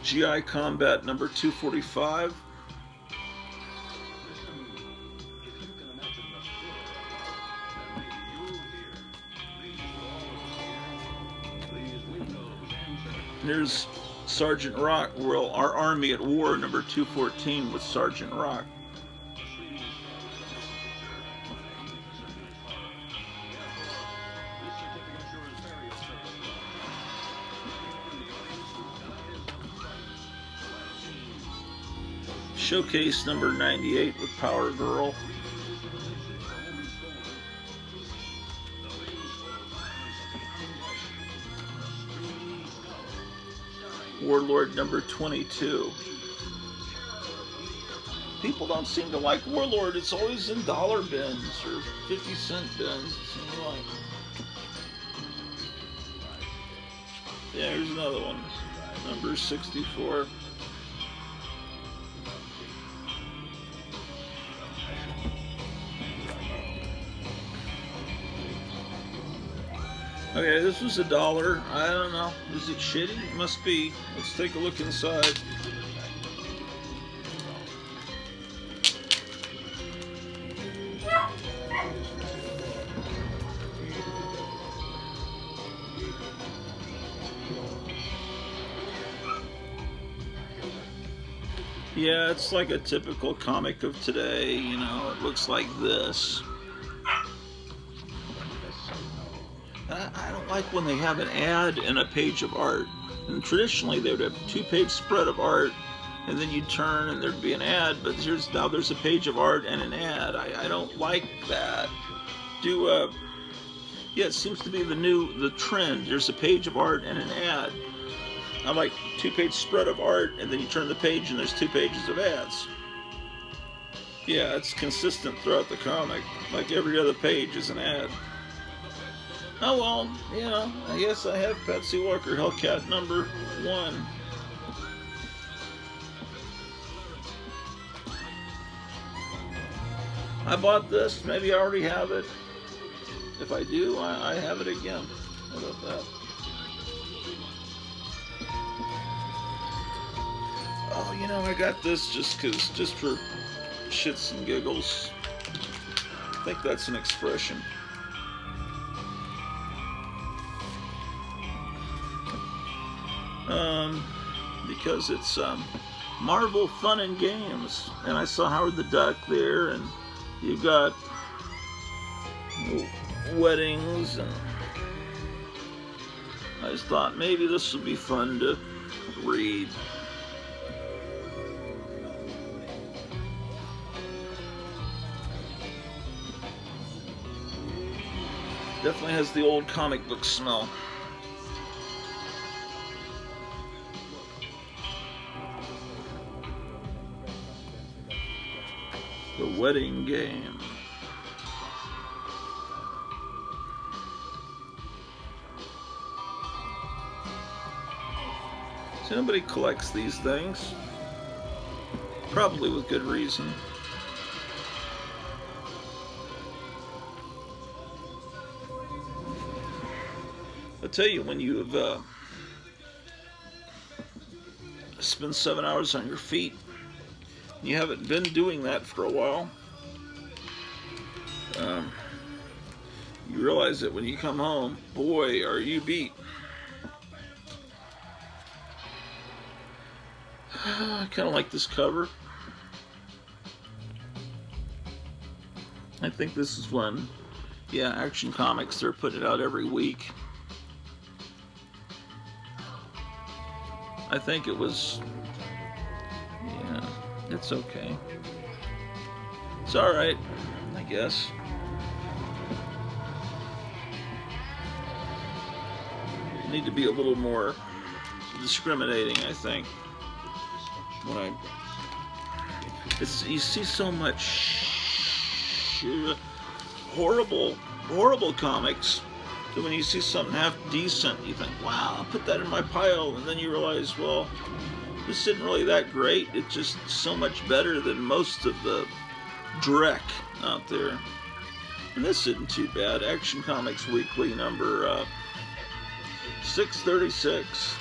S1: GI Combat number 245. Here's Sergeant Rock, well, Our Army at War number 214 with Sergeant Rock. Showcase number 98 with Power Girl. Warlord number 22. People don't seem to like Warlord. It's always in dollar bins or 50-cent bins, it seems like. Yeah, here's another one. Number 64. Okay, this was $1. I don't know. Is it shitty? It must be. Let's take a look inside. Yeah, it's like a typical comic of today, you know, it looks like this. I don't like when they have an ad and a page of art. And traditionally they would have a 2-page spread of art, and then you'd turn and there'd be an ad, but now there's a page of art and an ad. I don't like that. Yeah, it seems to be the trend. There's a page of art and an ad. I like 2-page spread of art, and then you turn the page and there's 2 pages of ads. Yeah, it's consistent throughout the comic. Like every other page is an ad. Oh well, you know, I guess I have Patsy Walker Hellcat #1. I bought this, maybe I already have it. If I do, I have it again. How about that? Oh, you know, I got this just for shits and giggles. I think that's an expression. Because it's Marvel Fun and Games, and I saw Howard the Duck there, and you've got weddings, and I just thought maybe this would be fun to read. Definitely has the old comic book smell. The Wedding Game. So nobody collects these things. Probably with good reason. I'll tell you, when you've spent 7 hours on your feet, you haven't been doing that for a while, you realize that when you come home, boy, are you beat. I kind of like this cover. I think this is one, yeah, Action Comics, they're putting it out every week. I think it was, yeah, it's okay. It's alright, I guess. You need to be a little more discriminating, I think. When you see so much horrible comics, that when you see something half decent, you think, wow, I'll put that in my pile, and then you realize, well, this isn't really that great. It's just so much better than most of the dreck out there. And this isn't too bad. Action Comics Weekly number 636.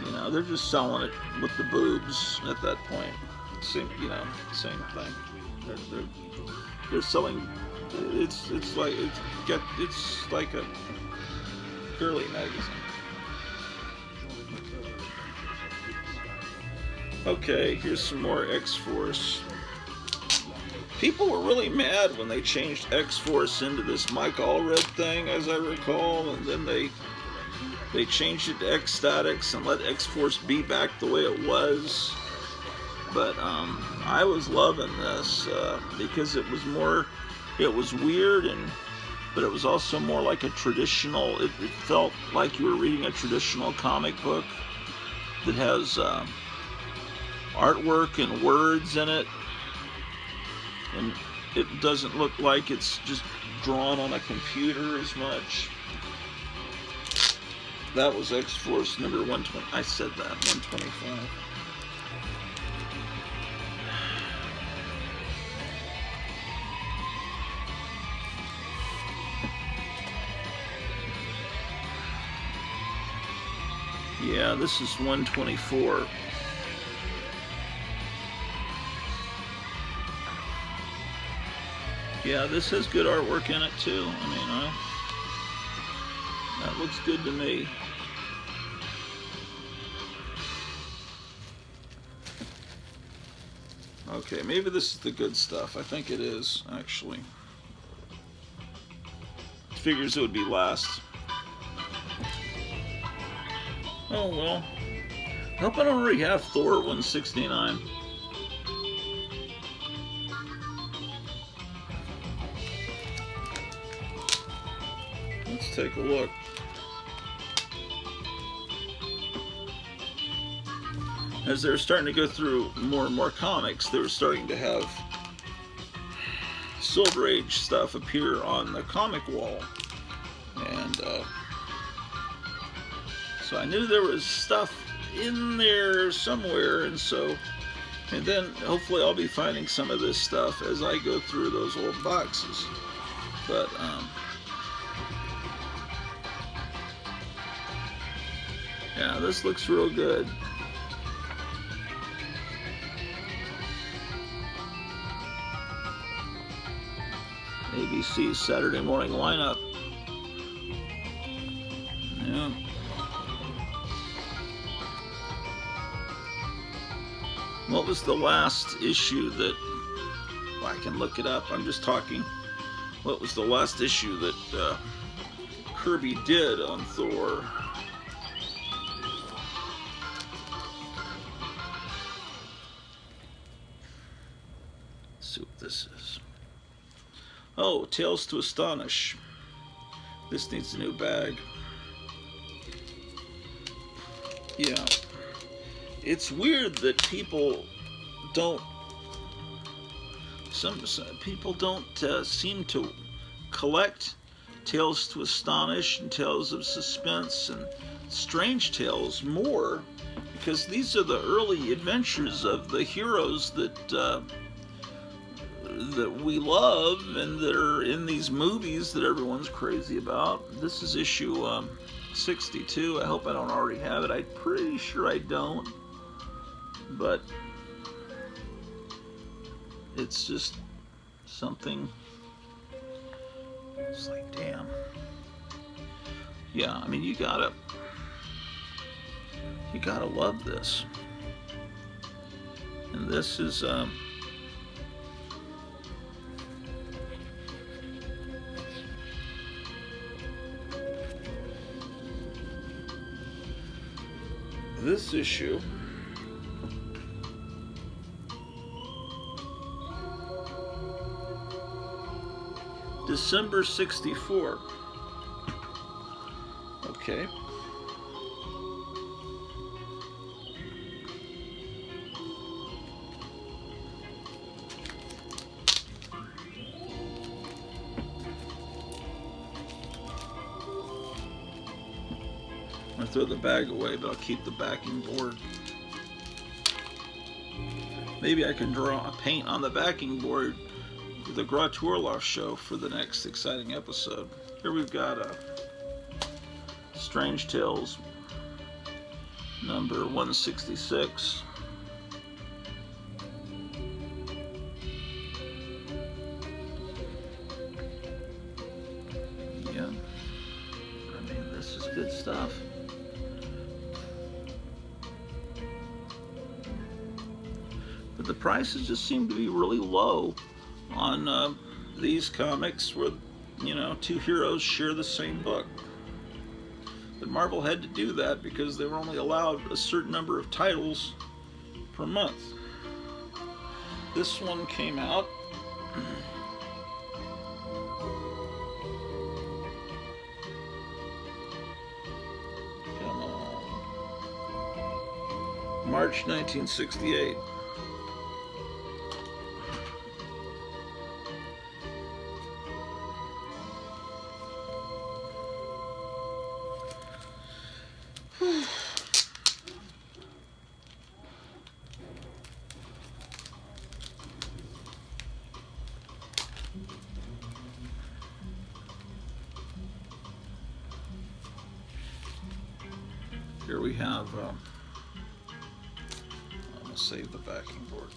S1: You know, they're just selling it with the boobs at that point. Same, you know, same thing. They're selling. It's like a girly magazine. Okay, here's some more X-Force. People were really mad when they changed X-Force into this Mike Allred thing, as I recall, and then they changed it to X-Statix and let X-Force be back the way it was. But I was loving this because it was weird, but it was also more like a traditional, it felt like you were reading a traditional comic book that has artwork and words in it, and it doesn't look like it's just drawn on a computer as much. That was X-Force number 120. I said that, 125. Yeah, this is 124. Yeah, this has good artwork in it too. I mean, that looks good to me. Okay, maybe this is the good stuff. I think it is, actually. Figures it would be last. Oh well. I hope I don't already have Thor 169. Let's take a look. As they were starting to go through more and more comics, they were starting to have Silver Age stuff appear on the comic wall. And so I knew there was stuff in there somewhere, and then hopefully I'll be finding some of this stuff as I go through those old boxes. But yeah, this looks real good. ABC's Saturday morning lineup. Yeah. What was the last issue that, well, I can look it up, I'm just talking. What was the last issue that Kirby did on Thor? Let's see what this is. Oh, Tales to Astonish. This needs a new bag. Yeah. It's weird that people don't. Some people don't seem to collect Tales to Astonish and Tales of Suspense and Strange Tales more, because these are the early adventures of the heroes that we love and that are in these movies that everyone's crazy about. This is issue 62. I hope I don't already have it. I'm pretty sure I don't. But it's just something. It's like, damn. Yeah, I mean, you gotta love this. And this is this issue December 64. Okay. I'm going to throw the bag away, but I'll keep the backing board. Maybe I can draw a paint on the backing board for the Grot Orloff show for the next exciting episode. Here we've got Strange Tales number 166. Yeah, I mean, this is good stuff. But the prices just seem to be really low on these comics where, you know, two heroes share the same book. But Marvel had to do that because they were only allowed a certain number of titles per month. This one came out come on, March 1968. Here we have, I'm going to save the backing board.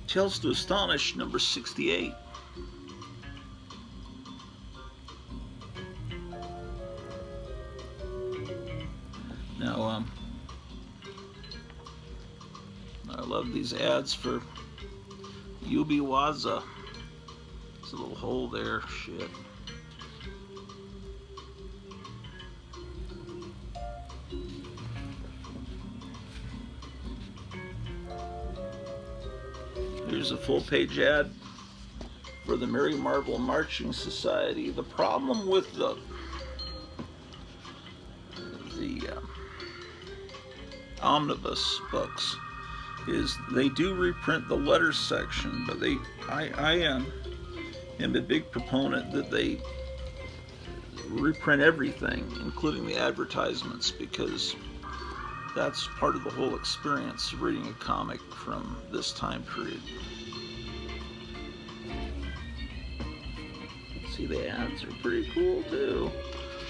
S1: Tales to Astonish number 68. Now, these ads for Ubiwaza. There's a little hole there. Shit. Here's a full-page ad for the Mary Marvel Marching Society. The problem with the omnibus books is they do reprint the letters section, but I am a big proponent that they reprint everything, including the advertisements, because that's part of the whole experience of reading a comic from this time period. See, the ads are pretty cool too.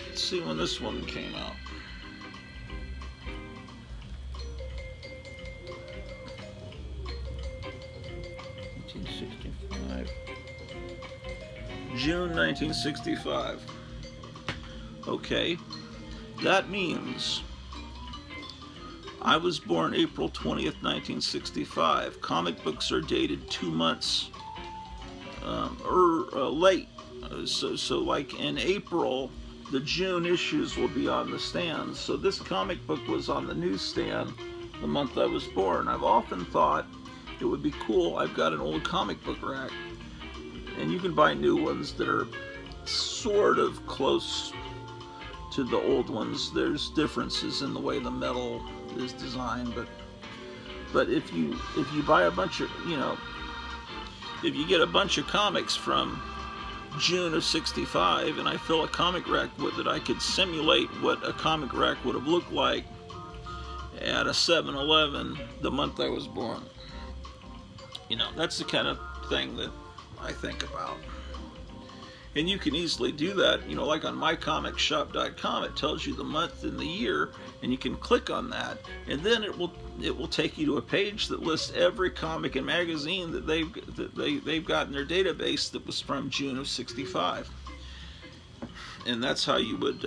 S1: Let's see when this one came out. June 1965. Okay, that means I was born April 20th, 1965. Comic books are dated 2 months late. So like in April, the June issues will be on the stands. So this comic book was on the newsstand the month I was born. I've often thought it would be cool. I've got an old comic book rack, and you can buy new ones that are sort of close to the old ones. There's differences in the way the metal is designed, but if you buy a bunch of, if you get a bunch of comics from June of '65, and I fill a comic rack with it, I could simulate what a comic rack would have looked like at a 7-Eleven the month I was born. That's the kind of thing that I think about. And you can easily do that, like on mycomicshop.com. It tells you the month and the year, and you can click on that, and then it will take you to a page that lists every comic and magazine that they've got in their database that was from June of '65. And that's how you would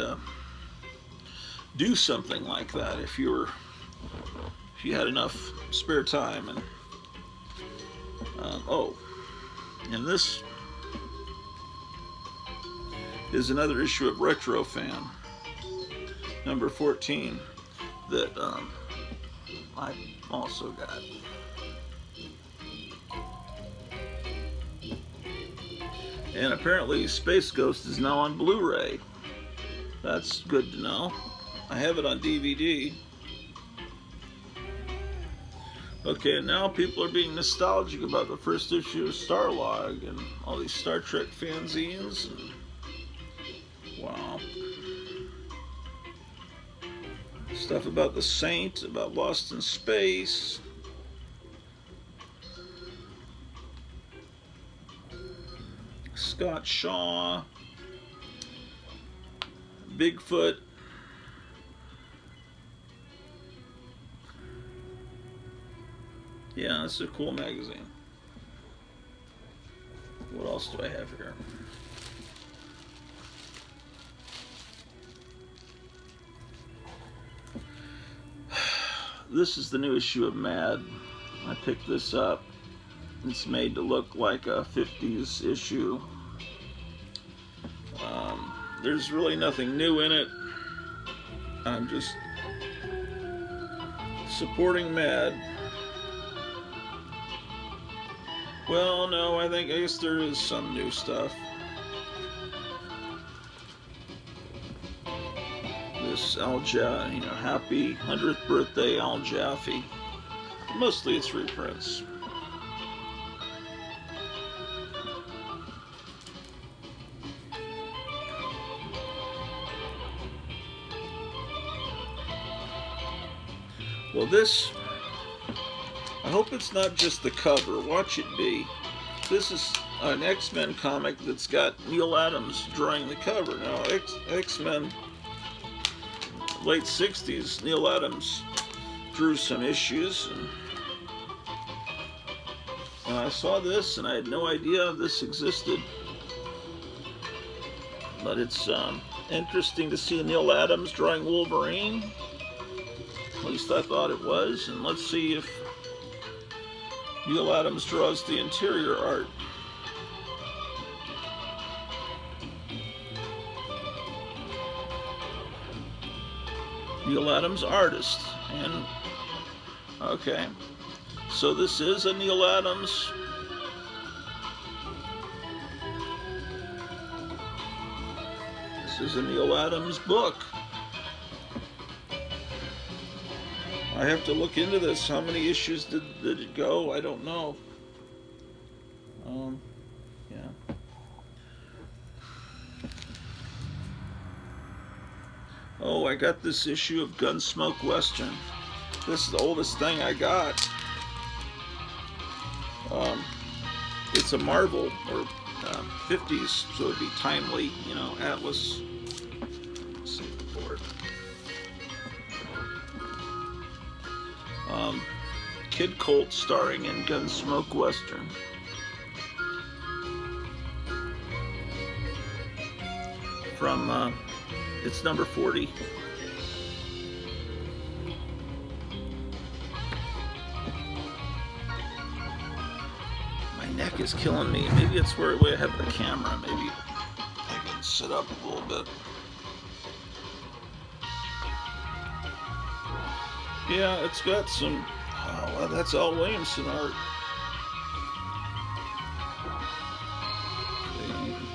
S1: do something like that if you had enough spare time. And and this is another issue of Retro Fan, number 14, that I also got. And apparently Space Ghost is now on Blu-ray. That's good to know. I have it on DVD. Okay, and now people are being nostalgic about the first issue of Starlog and all these Star Trek fanzines. And wow. Stuff about the Saint, about Lost in Space. Scott Shaw. Bigfoot. Yeah, this is a cool magazine. What else do I have here? This is the new issue of Mad. I picked this up. It's made to look like a 50s issue. There's really nothing new in it. I'm just supporting Mad. Well, no, I guess there is some new stuff. This Al Jaffe, happy 100th birthday, Al Jaffe. Mostly it's reprints. Well, this, I hope it's not just the cover. Watch it be. This is an X-Men comic that's got Neil Adams drawing the cover. Now, X-Men, late 60s, Neil Adams drew some issues. And I saw this, and I had no idea this existed. But it's interesting to see Neil Adams drawing Wolverine. At least I thought it was. And let's see if Neal Adams draws the interior art. Neal Adams artist. And okay, so this is a Neal Adams. This is a Neal Adams book. I have to look into this. How many issues did it go? I don't know. Yeah. Oh, I got this issue of Gunsmoke Western. This is the oldest thing I got. It's a Marvel or 50s, so it'd be timely, you know, Atlas. Let's see the board. Kid Colt starring in Gunsmoke Western. From, it's number 40. My neck is killing me. Maybe it's where I have the camera. Maybe I can sit up a little bit. Yeah, it's got some... Oh, well, that's Al Williamson art.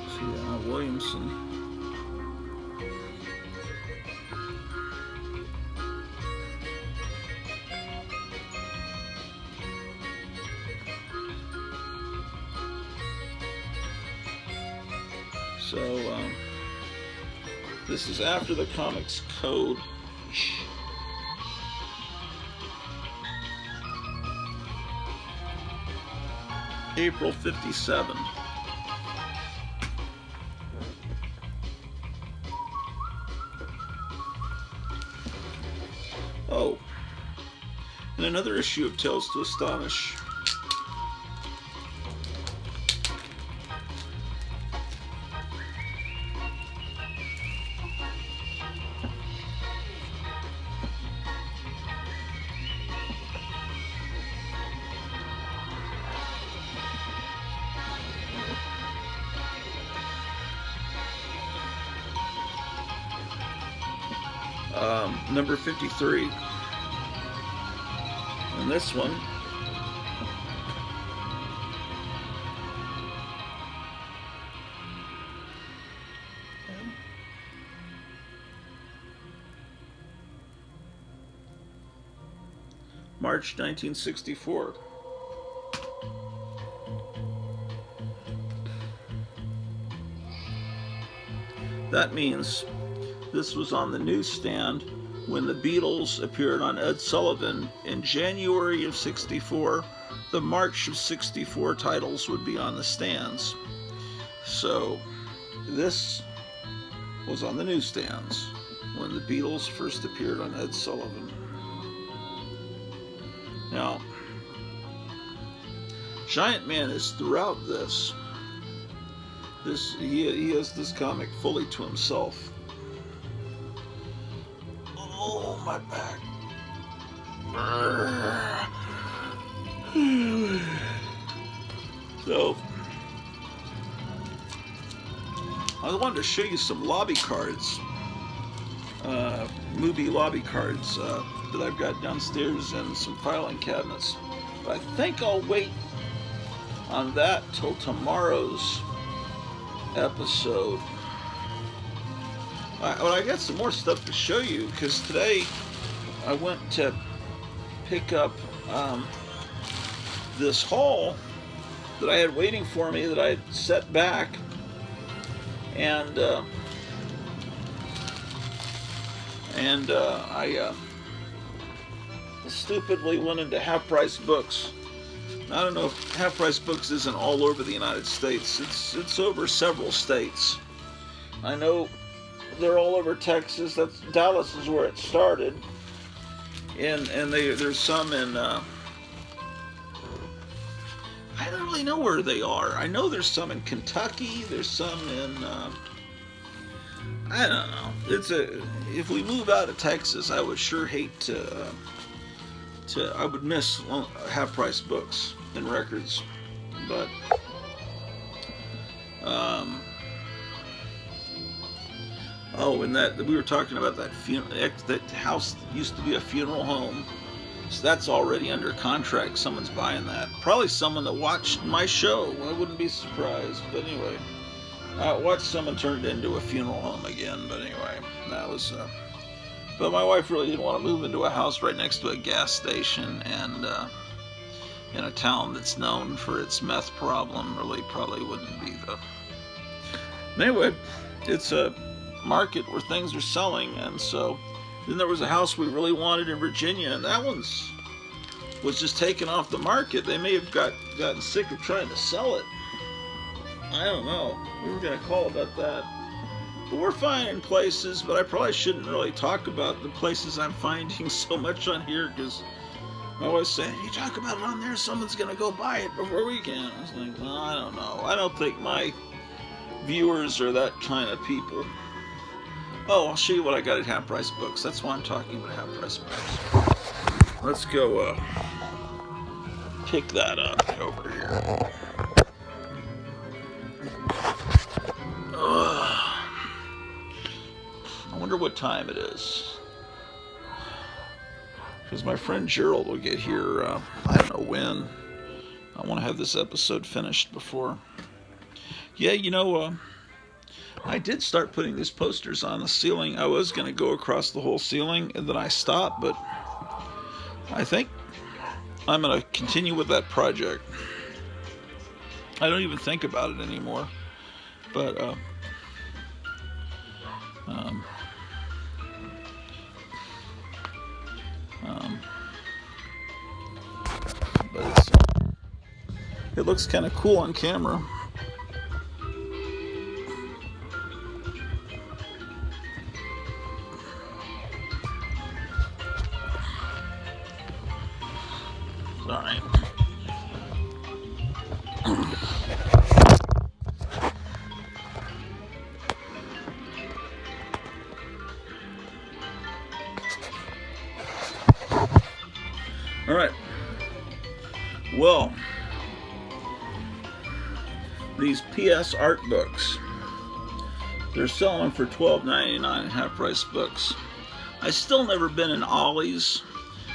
S1: See Al Williamson. So, this is after the Comics Code. April 57. Oh, and another issue of Tales to Astonish. Number 53. And this one, March 1964. That means this was on the newsstand when the Beatles appeared on Ed Sullivan in January of '64. The March of '64 titles would be on the stands. So this was on the newsstands when the Beatles first appeared on Ed Sullivan. Now, Giant Man is throughout this. He has this comic fully to himself. Oh, my back. So, I wanted to show you some lobby cards, movie lobby cards that I've got downstairs in some filing cabinets. But I think I'll wait on that till tomorrow's episode. Well, I got some more stuff to show you because today I went to pick up this haul that I had waiting for me that I had set back, and I stupidly went into Half Price Books. I don't know if Half Price Books isn't all over the United States. It's over several states. I know they're all over Texas. Dallas is where it started, and there's some in. I don't really know where they are. I know there's some in Kentucky. There's some in. I don't know. If we move out of Texas, I would sure hate to. I would miss Half Price Books. in records. But oh, and that we were talking about that that house that used to be a funeral home. So that's already under contract. Someone's buying that. Probably someone that watched my show. I wouldn't be surprised. But anyway, I watched someone turn it into a funeral home again. But anyway, that was. But my wife really didn't want to move into a house right next to a gas station, and in a town that's known for its meth problem. Really, probably wouldn't be the. Anyway, it's a market where things are selling, and so. Then there was a house we really wanted in Virginia, and that was just taken off the market. They may have gotten sick of trying to sell it. I don't know. We were going to call about that. But we're finding places, but I probably shouldn't really talk about the places I'm finding so much on here, because my wife's saying, you talk about it on there, someone's going to go buy it before we can. I was like, well, I don't know. I don't think my viewers are that kind of people. Oh, I'll show you what I got at Half Price Books. That's why I'm talking about Half Price Books. Let's go pick that up over here. I wonder what time it is. Because my friend Gerald will get here, I don't know when. I want to have this episode finished before. Yeah, you know, I did start putting these posters on the ceiling. I was going to go across the whole ceiling, and then I stopped, but I think I'm going to continue with that project. I don't even think about it anymore, but but it looks kind of cool on camera. Sorry. All right. Well, these PS art books, they're selling for $12.99 at Half Price Books. I still never been in Ollie's.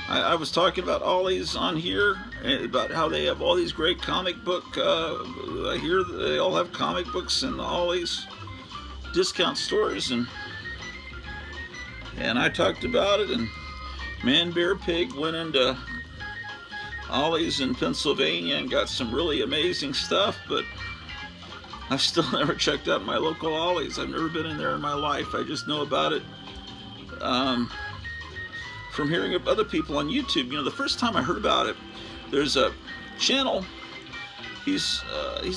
S1: I was talking about Ollie's on here, about how they have all these great comic book, I hear they all have comic books in the Ollie's discount stores, and I talked about it, and Man Bear Pig went into Ollie's in Pennsylvania and got some really amazing stuff, but I've still never checked out my local Ollie's. I've never been in there in my life. I just know about it from hearing of other people on YouTube. You know, the first time I heard about it, there's a channel. He's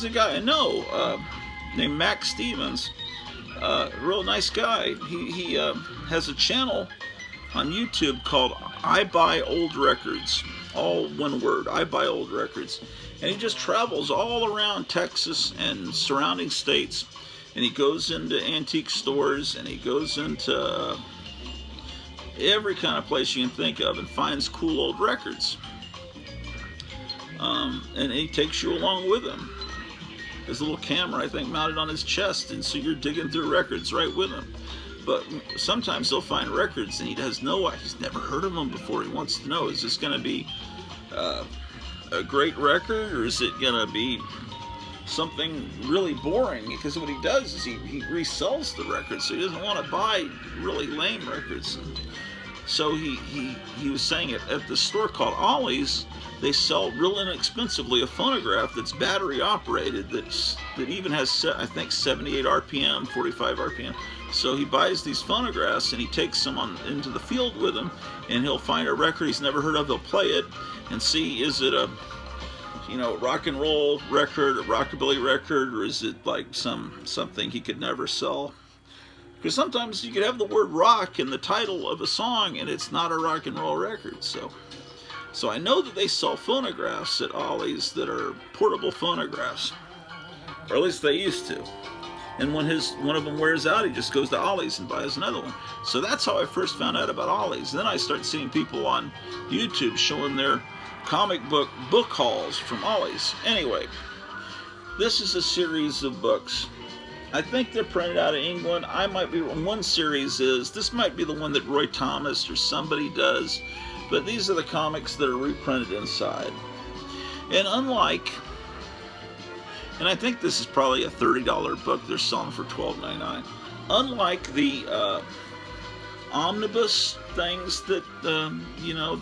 S1: a guy I know named Max Stevens. Real nice guy. He has a channel on YouTube called I Buy Old Records. All one word, I Buy Old Records. And he just travels all around Texas and surrounding states. And he goes into antique stores, and he goes into every kind of place you can think of and finds cool old records. And he takes you along with him. There's a little camera, I think, mounted on his chest, and so you're digging through records right with him. But sometimes he'll find records and he's never heard of them before. He wants to know, is this going to be a great record, or is it going to be something really boring? Because what he does is he resells the records, so he doesn't want to buy really lame records. So he was saying at the store called Ollie's, they sell real inexpensively a phonograph that's battery operated, that even has, I think, 78 RPM, 45 RPM. So he buys these phonographs and he takes them into the field with him, and he'll find a record he's never heard of. He'll play it and see, is it a rock and roll record, a rockabilly record, or is it like something he could never sell? Because sometimes you could have the word rock in the title of a song and it's not a rock and roll record. So I know that they sell phonographs at Ollie's that are portable phonographs, or at least they used to. And when one of them wears out, he just goes to Ollie's and buys another one. So that's how I first found out about Ollie's. Then I started seeing people on YouTube showing their comic book hauls from Ollie's. Anyway, this is a series of books. I think they're printed out of England. I might be wrong. One series is, this might be the one that Roy Thomas or somebody does, but these are the comics that are reprinted inside. And unlike, and I think this is probably a $30 book, they're selling for $12.99. Unlike the omnibus things that, you know,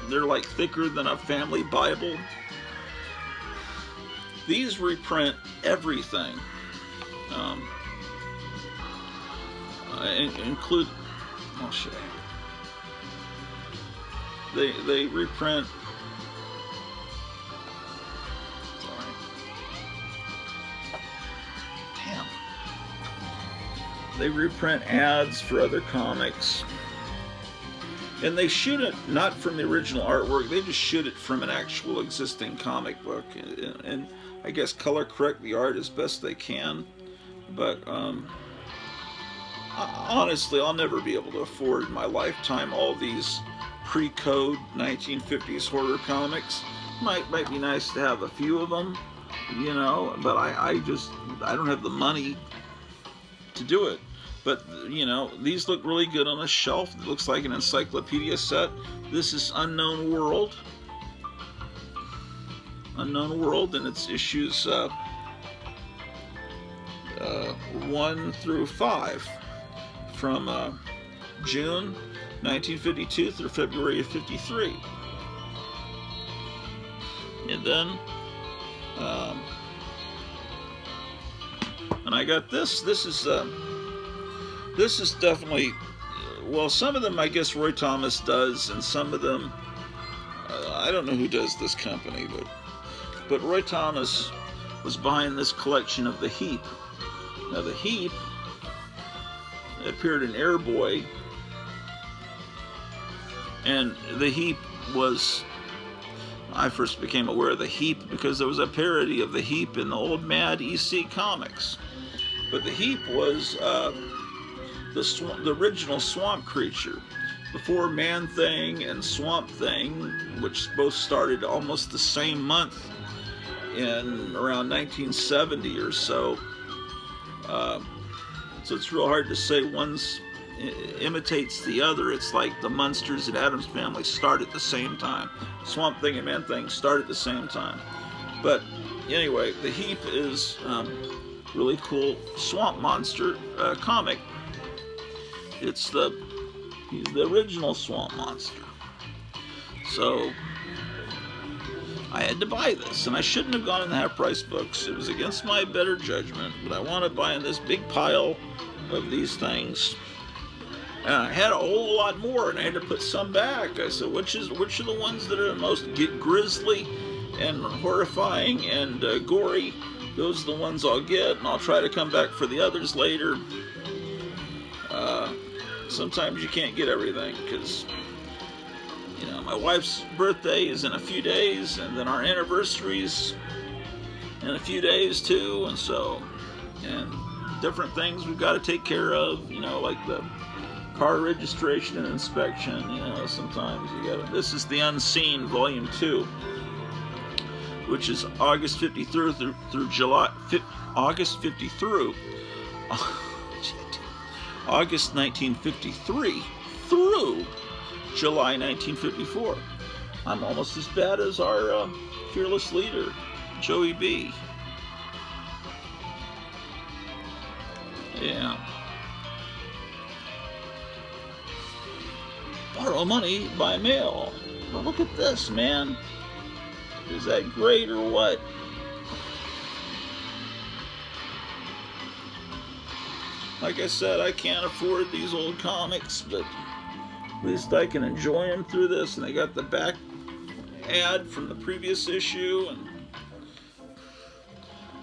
S1: they're like thicker than a family Bible. These reprint everything. Include, oh shit. They reprint. Sorry. Damn. They reprint ads for other comics. And they shoot it not from the original artwork, they just shoot it from an actual existing comic book. And I guess color correct the art as best they can. But honestly, I'll never be able to afford in my lifetime all these pre-code 1950s horror comics. Might be nice to have a few of them, you know, but I don't have the money to do it. But, you know, these look really good on a shelf. It looks like an encyclopedia set. This is Unknown World. Unknown World, and it's issues 1 through 5 from June 1952 through February of 53. And then, and I got this. This is definitely, well, some of them I guess Roy Thomas does, and some of them, I don't know who does this company, but Roy Thomas was behind this collection of The Heap. Now, The Heap appeared in Airboy, and The Heap was, I first became aware of The Heap because there was a parody of The Heap in the old Mad EC comics. But The Heap was the original swamp creature before Man-Thing and Swamp Thing, which both started almost the same month in around 1970 or so. So it's real hard to say one's imitates the other. It's like the Munsters and Addams Family start at the same time. Swamp Thing and Man-Thing start at the same time. But anyway, The Heap is really cool swamp monster comic. He's the original swamp monster. So I had to buy this, and I shouldn't have gone in the half-price books. It was against my better judgment, but I wanted to buy in this big pile of these things. And I had a whole lot more, and I had to put some back. I said, which are the ones that are the most grisly and horrifying and gory? Those are the ones I'll get, and I'll try to come back for the others later. Sometimes you can't get everything, because, you know, my wife's birthday is in a few days, and then our anniversary's in a few days too, and different things we've got to take care of, you know, like the car registration and inspection. You know, sometimes you gotta. This is The Unseen, Volume 2, which is August 53 through July. August 50 through. August 1953 through July 1954. I'm almost as bad as our fearless leader, Joey B. Yeah. Borrow money by mail. Well, look at this, man. Is that great or what? Like I said, I can't afford these old comics, but at least I can enjoy them through this. And they got the back ad from the previous issue and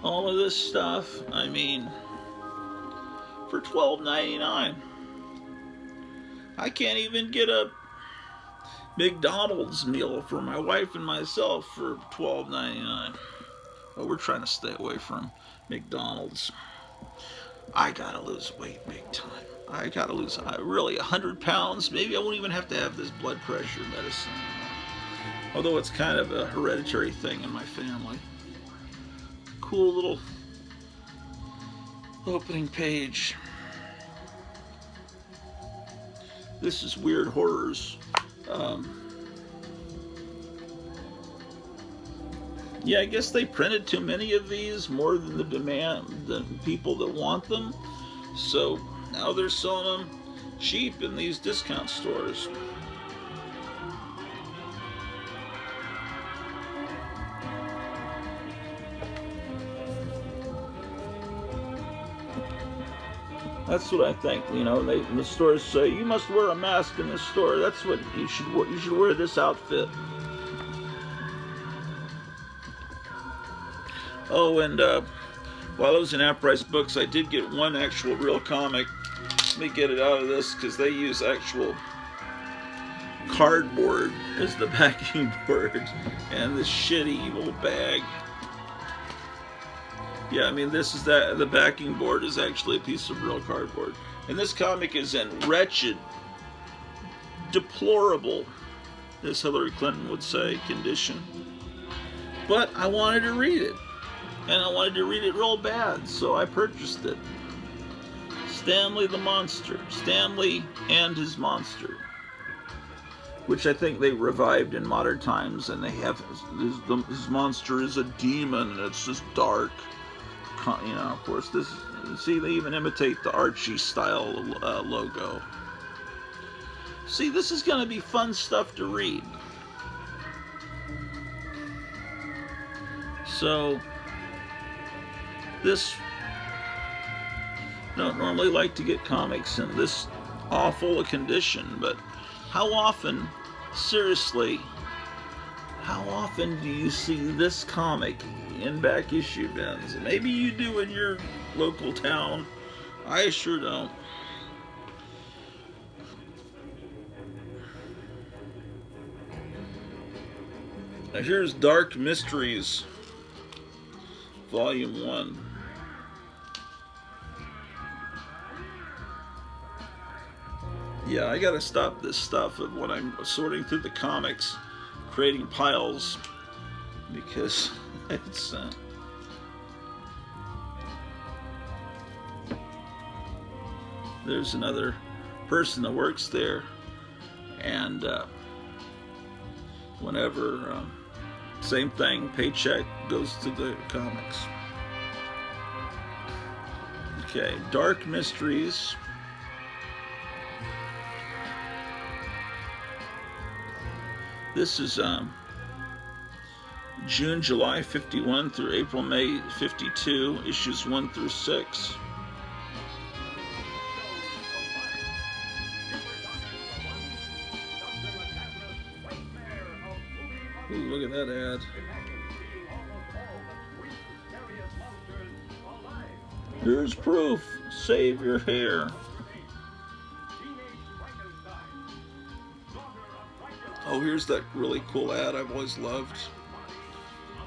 S1: all of this stuff. I mean, for $12.99, I can't even get a McDonald's meal for my wife and myself for $12.99. Well, we're trying to stay away from McDonald's. I gotta lose weight big time. I gotta lose really 100 pounds. Maybe I won't even have to have this blood pressure medicine. Although it's kind of a hereditary thing in my family. Cool little opening page. This is Weird Horrors. Yeah, I guess they printed too many of these, more than the demand, the people that want them. So now they're selling them cheap in these discount stores. That's what I think. You know, the stores say you must wear a mask in this store. That's what you should wear. You should wear this outfit. Oh, and while I was in Half-Price Books, I did get one actual real comic. Let me get it out of this because they use actual cardboard as the backing board, and this shitty little bag. Yeah, I mean, this is the backing board is actually a piece of real cardboard. And this comic is in wretched, deplorable, as Hillary Clinton would say, condition. But I wanted to read it. And I wanted to read it real bad, so I purchased it. Stanley the Monster. Stanley and his Monster. Which I think they revived in modern times, and they have his monster is a demon, and it's just dark. You know, of course, this. See, they even imitate the Archie style logo. See, this is going to be fun stuff to read. So, this. Don't normally like to get comics in this awful a condition, but how often, seriously, how often do you see this comic in back issue bins? Maybe you do in your local town. I sure don't. Now here's Dark Mysteries, Volume 1. Yeah, I gotta stop this stuff of when I'm sorting through the comics, creating piles, because it's there's another person that works there, and whenever same thing, paycheck goes to the comics. Okay, Dark Mysteries. This is June, July 51 through April, May 52, issues 1 through 6. Ooh, look at that ad. Here's proof. Save your hair. Oh, here's that really cool ad I've always loved.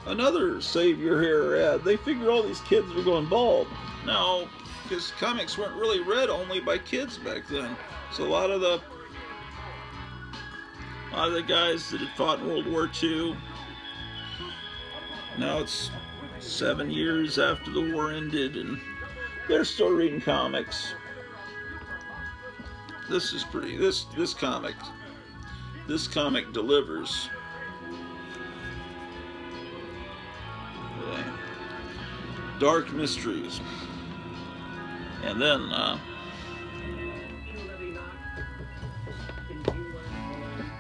S1: Another Save Your Hair ad. They figured all these kids were going bald. No, because comics weren't really read only by kids back then. So a lot of the guys that had fought in World War II, now it's 7 years after the war ended, and they're still reading comics. This is pretty. This comic. This comic delivers. Dark Mysteries. And then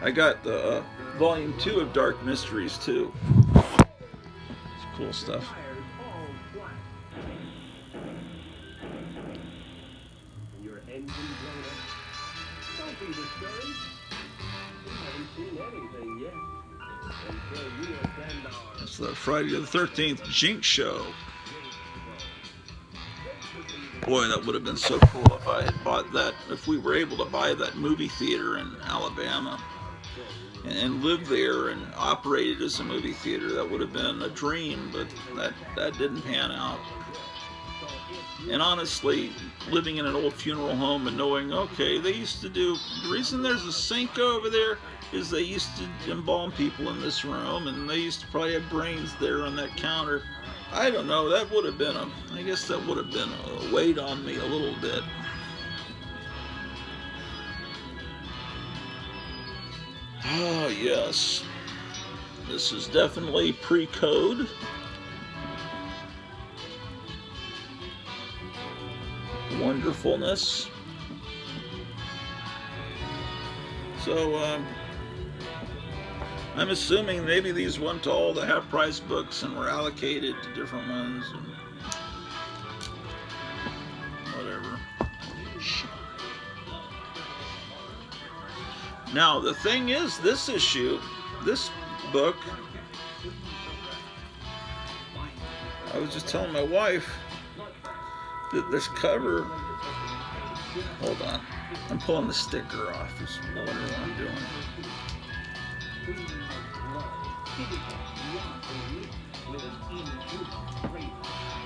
S1: I got the volume 2 of Dark Mysteries too. It's cool stuff. It's the Friday the 13th Jinx show. Boy, that would have been so cool if I had bought that, if we were able to buy that movie theater in Alabama and live there and operate it as a movie theater. That would have been a dream, but that didn't pan out. And honestly, living in an old funeral home and knowing, okay, they used to do, the reason there's a sink over there is they used to embalm people in this room, and they used to probably have brains there on that counter. I don't know, that would have been I guess that would have been a weight on me a little bit. Ah, yes. This is definitely pre-code. Wonderfulness. So, I'm assuming maybe these went to all the half-price books and were allocated to different ones and whatever. Now, the thing is, this issue, this book, I was just telling my wife that this cover, hold on, I'm pulling the sticker off, just wondering what I'm doing.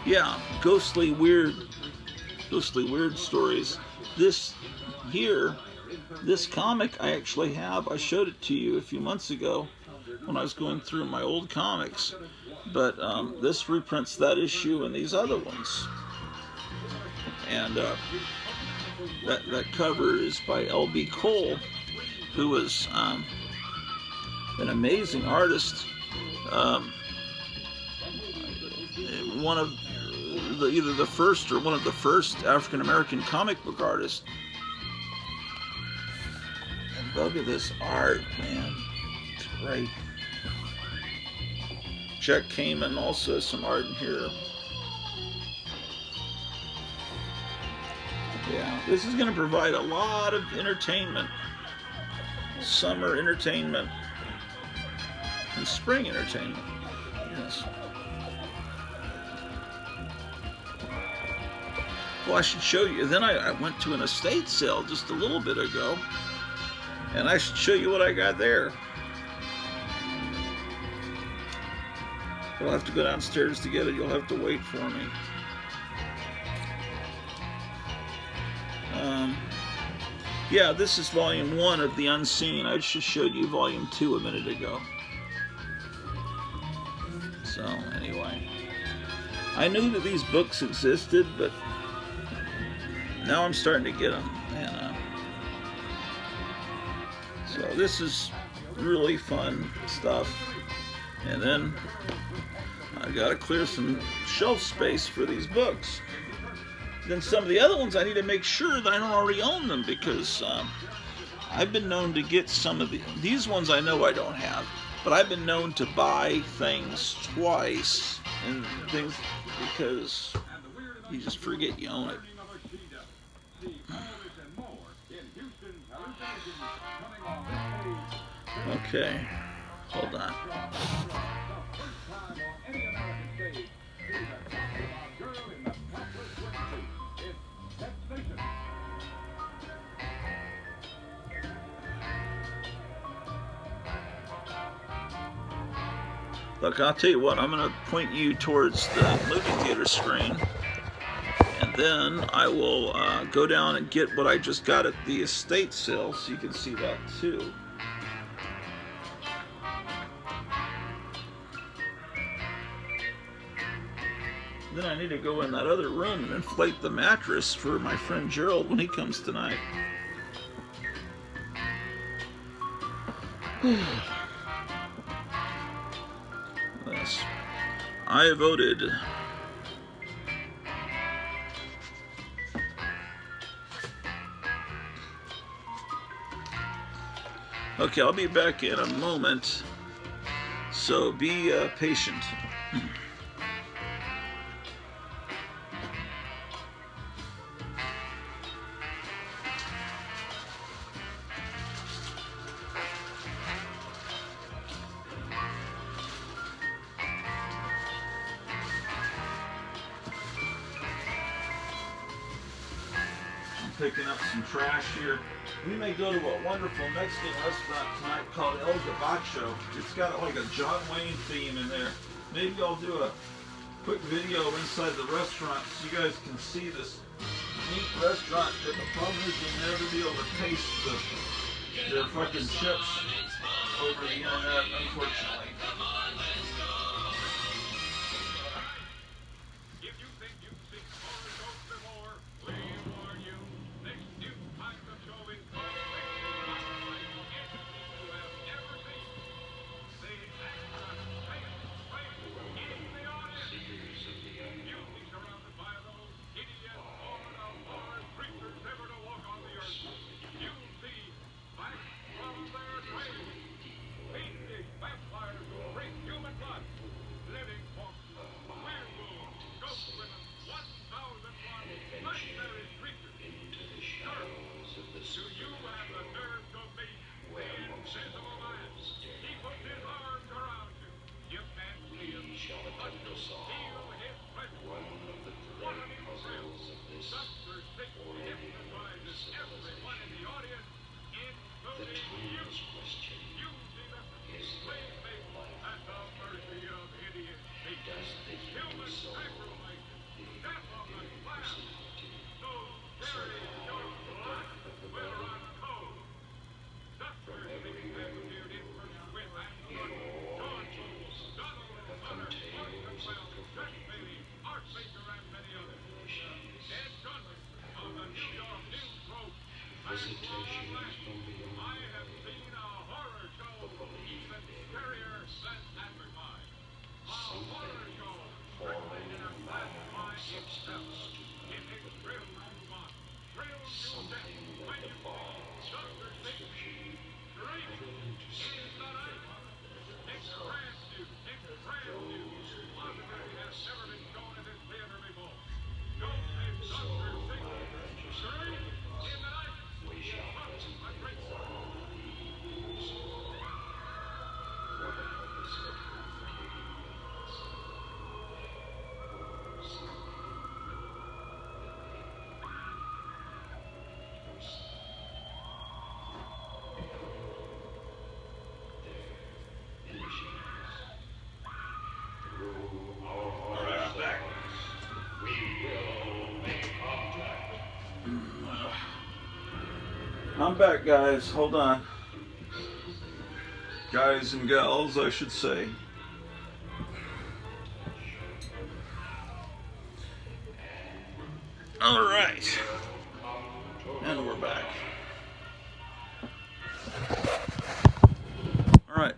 S1: Yeah, ghostly weird stories. This here, this comic I actually have, I showed it to you a few months ago when I was going through my old comics, but this reprints that issue and these other ones. And that cover is by L.B. Cole, who was an amazing artist, one of either the first or one of the first African American comic book artists. And look at this art, man, it's great. Jack Kamen also has some art in here. Yeah, this is going to provide a lot of entertainment, summer entertainment, and spring entertainment. Yes. Well, I should show you. Then I went to an estate sale just a little bit ago, and I should show you what I got there. You'll have to go downstairs to get it. You'll have to wait for me. Yeah, this is volume 1 of The Unseen. I just showed you volume 2 a minute ago. So, anyway. I knew that these books existed, but now I'm starting to get them. And, so this is really fun stuff. And then I gotta clear some shelf space for these books. Then some of the other ones I need to make sure that I don't already own them, because I've been known to get some of these ones I know I don't have, but I've been known to buy things twice and things because you just forget you own it. Okay, hold on. Look, I'll tell you what, I'm going to point you towards the movie theater screen, and then I will go down and get what I just got at the estate sale, so you can see that too. Then I need to go in that other room and inflate the mattress for my friend Gerald when he comes tonight. Yes. I voted. Okay, I'll be back in a moment, so be patient. Picking up some trash here. We may go to a wonderful Mexican restaurant tonight called El Gabacho. It's got like a John Wayne theme in there. Maybe I'll do a quick video inside the restaurant so you guys can see this neat restaurant. But the problem is you'll never be able to taste their fucking chips. over the internet, unfortunately. I'm back, guys. Hold on. Guys and gals, I should say. All right. And we're back. All right.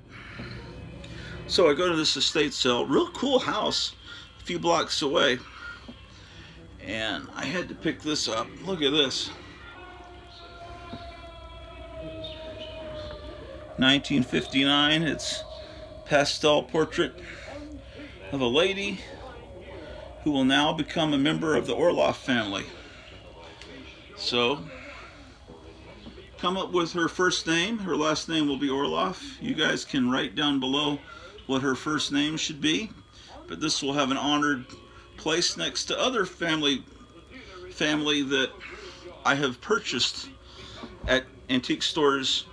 S1: So I go to this estate sale. Real cool house a few blocks away. And I had to pick this up. Look at this. 1959. It's pastel portrait of a lady who will now become a member of the Orloff family. So, come up with her first name. Her last name will be Orloff. You guys can write down below what her first name should be. But this will have an honored place next to other family that I have purchased at antique stores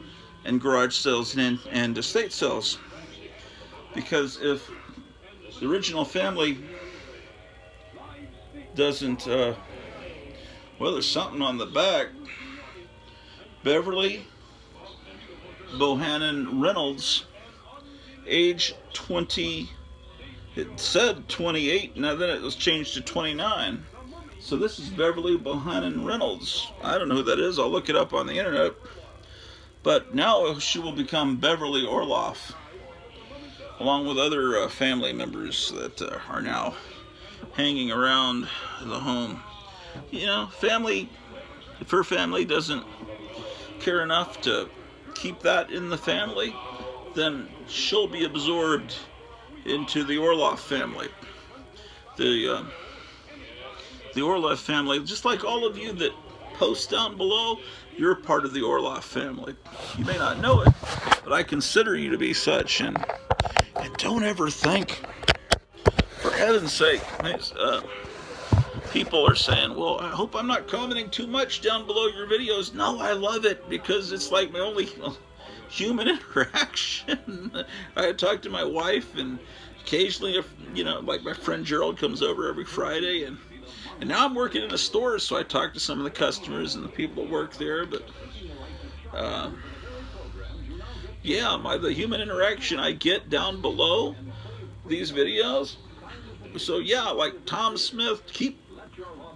S1: and garage sales and estate sales. Because if the original family doesn't, well, there's something on the back. Beverly Bohannon Reynolds, age 20, it said 28, now then it was changed to 29. So this is Beverly Bohannon Reynolds. I don't know who that is, I'll look it up on the internet. But now she will become Beverly Orloff, along with other family members that are now hanging around the home. You know, family, if her family doesn't care enough to keep that in the family, then she'll be absorbed into the Orloff family. The Orloff family, just like all of you that post down below, you're part of the Orloff family. You may not know it, but I consider you to be such. And don't ever think, for heaven's sake, people are saying, well, I hope I'm not commenting too much down below your videos. No, I love it because it's like my only human interaction. I talk to my wife, and occasionally, like my friend Gerald comes over every Friday, and now I'm working in a store, so I talk to some of the customers and the people that work there. But yeah, the human interaction I get down below these videos. So yeah, like Tom Smith, keep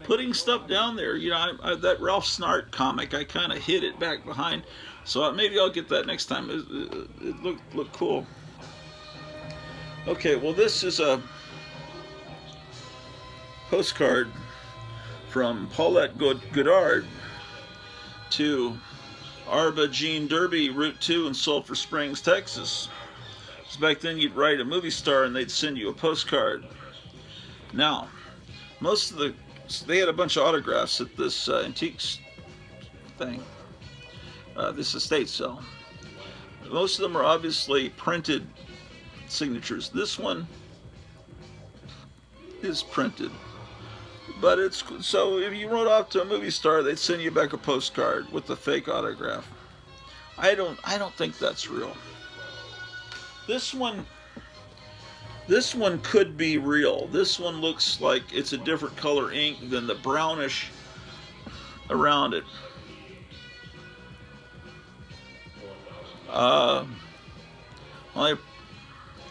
S1: putting stuff down there. You know, that Ralph Snart comic, I kind of hid it back behind. So maybe I'll get that next time. It looked cool. Okay, well, this is a postcard from Paulette Goddard to Arba Jean Derby, Route 2 in Sulphur Springs, Texas. So back then you'd write a movie star and they'd send you a postcard. Now, they had a bunch of autographs at this antiques thing, this estate sale. Most of them are obviously printed signatures. This one is printed, but it's so if you wrote off to a movie star, they'd send you back a postcard with a fake autograph. I don't think that's real. This one could be real. This one looks like it's a different color ink than the brownish around it.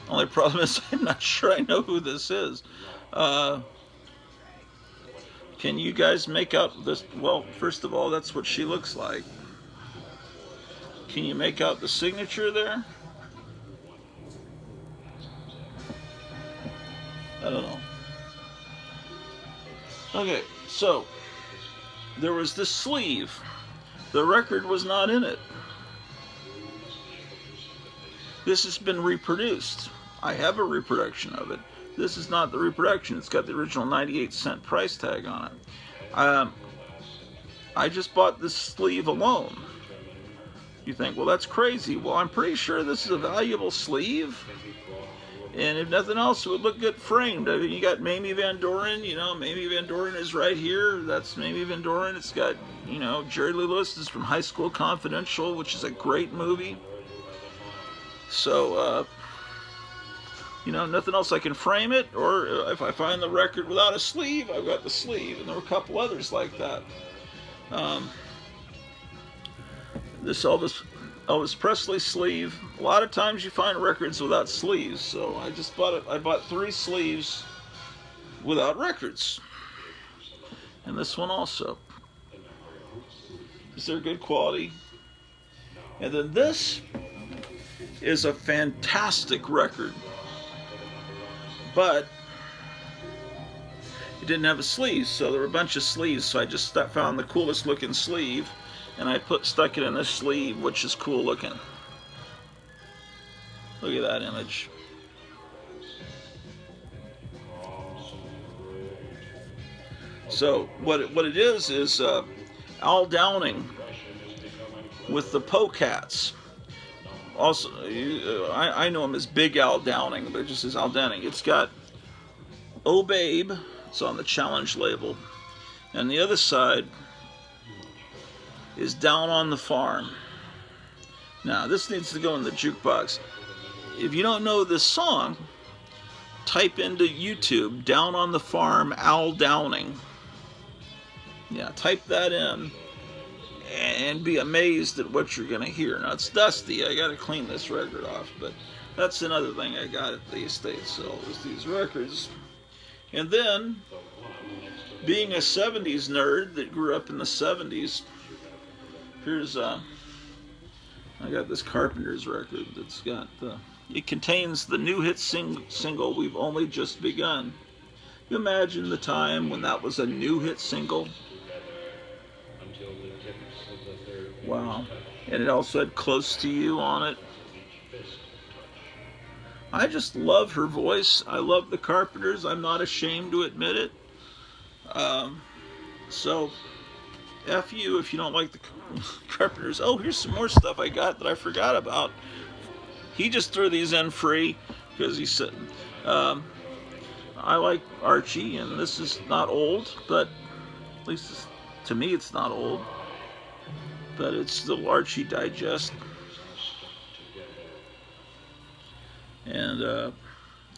S1: Only problem is I'm not sure I know who this is. Can you guys make out this? Well, first of all, that's what she looks like. Can you make out the signature there? I don't know. Okay, so there was this sleeve. The record was not in it. This has been reproduced. I have a reproduction of it. This is not the reproduction. It's got the original 98-cent price tag on it. I just bought this sleeve alone. You think, well, that's crazy. Well, I'm pretty sure this is a valuable sleeve. And if nothing else, it would look good framed. I mean, you got Mamie Van Doren. You know, Mamie Van Doren is right here. That's Mamie Van Doren. It's got, you know, Jerry Lee Lewis is from High School Confidential, which is a great movie. So, you know, nothing else, I can frame it, or if I find the record without a sleeve, I've got the sleeve, and there were a couple others like that. This Elvis Presley sleeve. A lot of times you find records without sleeves, so I just bought it. I bought 3 sleeves without records, and this one also. They're good quality. And then this is a fantastic record, but it didn't have a sleeve, so there were a bunch of sleeves, so I just found the coolest looking sleeve, and I stuck it in this sleeve, which is cool looking. Look at that image. So what it is Al Downing with the Pocats. Also, I know him as Big Al Downing, but it just says Al Downing. It's got Oh Babe, it's on the Challenge label, and the other side is Down on the Farm. Now, this needs to go in the jukebox. If you don't know this song, type into YouTube, Down on the Farm, Al Downing. Yeah, type that in and be amazed at what you're going to hear. Now, it's dusty. I got to clean this record off, but that's another thing I got at the estate sale, is these records. And then, being a 70s nerd that grew up in the 70s, here's, I got this Carpenters record that's got, it contains the new hit single, We've Only Just Begun. You imagine the time when that was a new hit single? Wow. And it also had Close to You on it. I just love her voice. I love the Carpenters. I'm not ashamed to admit it. So, F you if you don't like the Carpenters. Oh, here's some more stuff I got that I forgot about. He just threw these in free because he said, I like Archie, and this is not old, but at least to me it's not old. But it's still Archie Digest. And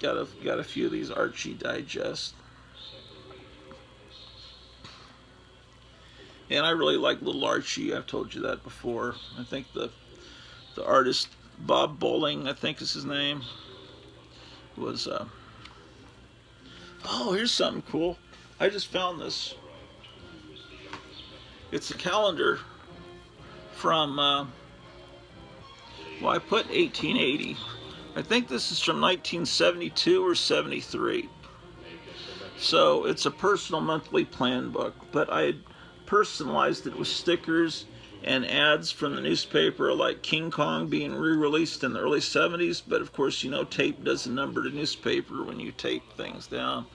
S1: got a few of these Archie Digest. And I really like Little Archie. I've told you that before. I think the artist Bob Bowling, I think is his name, was, oh, here's something cool. I just found this. It's a calendar from, well, I put 1880. I think this is from 1972 or 73. So it's a personal monthly plan book, but I personalized it with stickers and ads from the newspaper, like King Kong being re-released in the early 70s. But of course, you know, tape doesn't number the newspaper when you tape things down.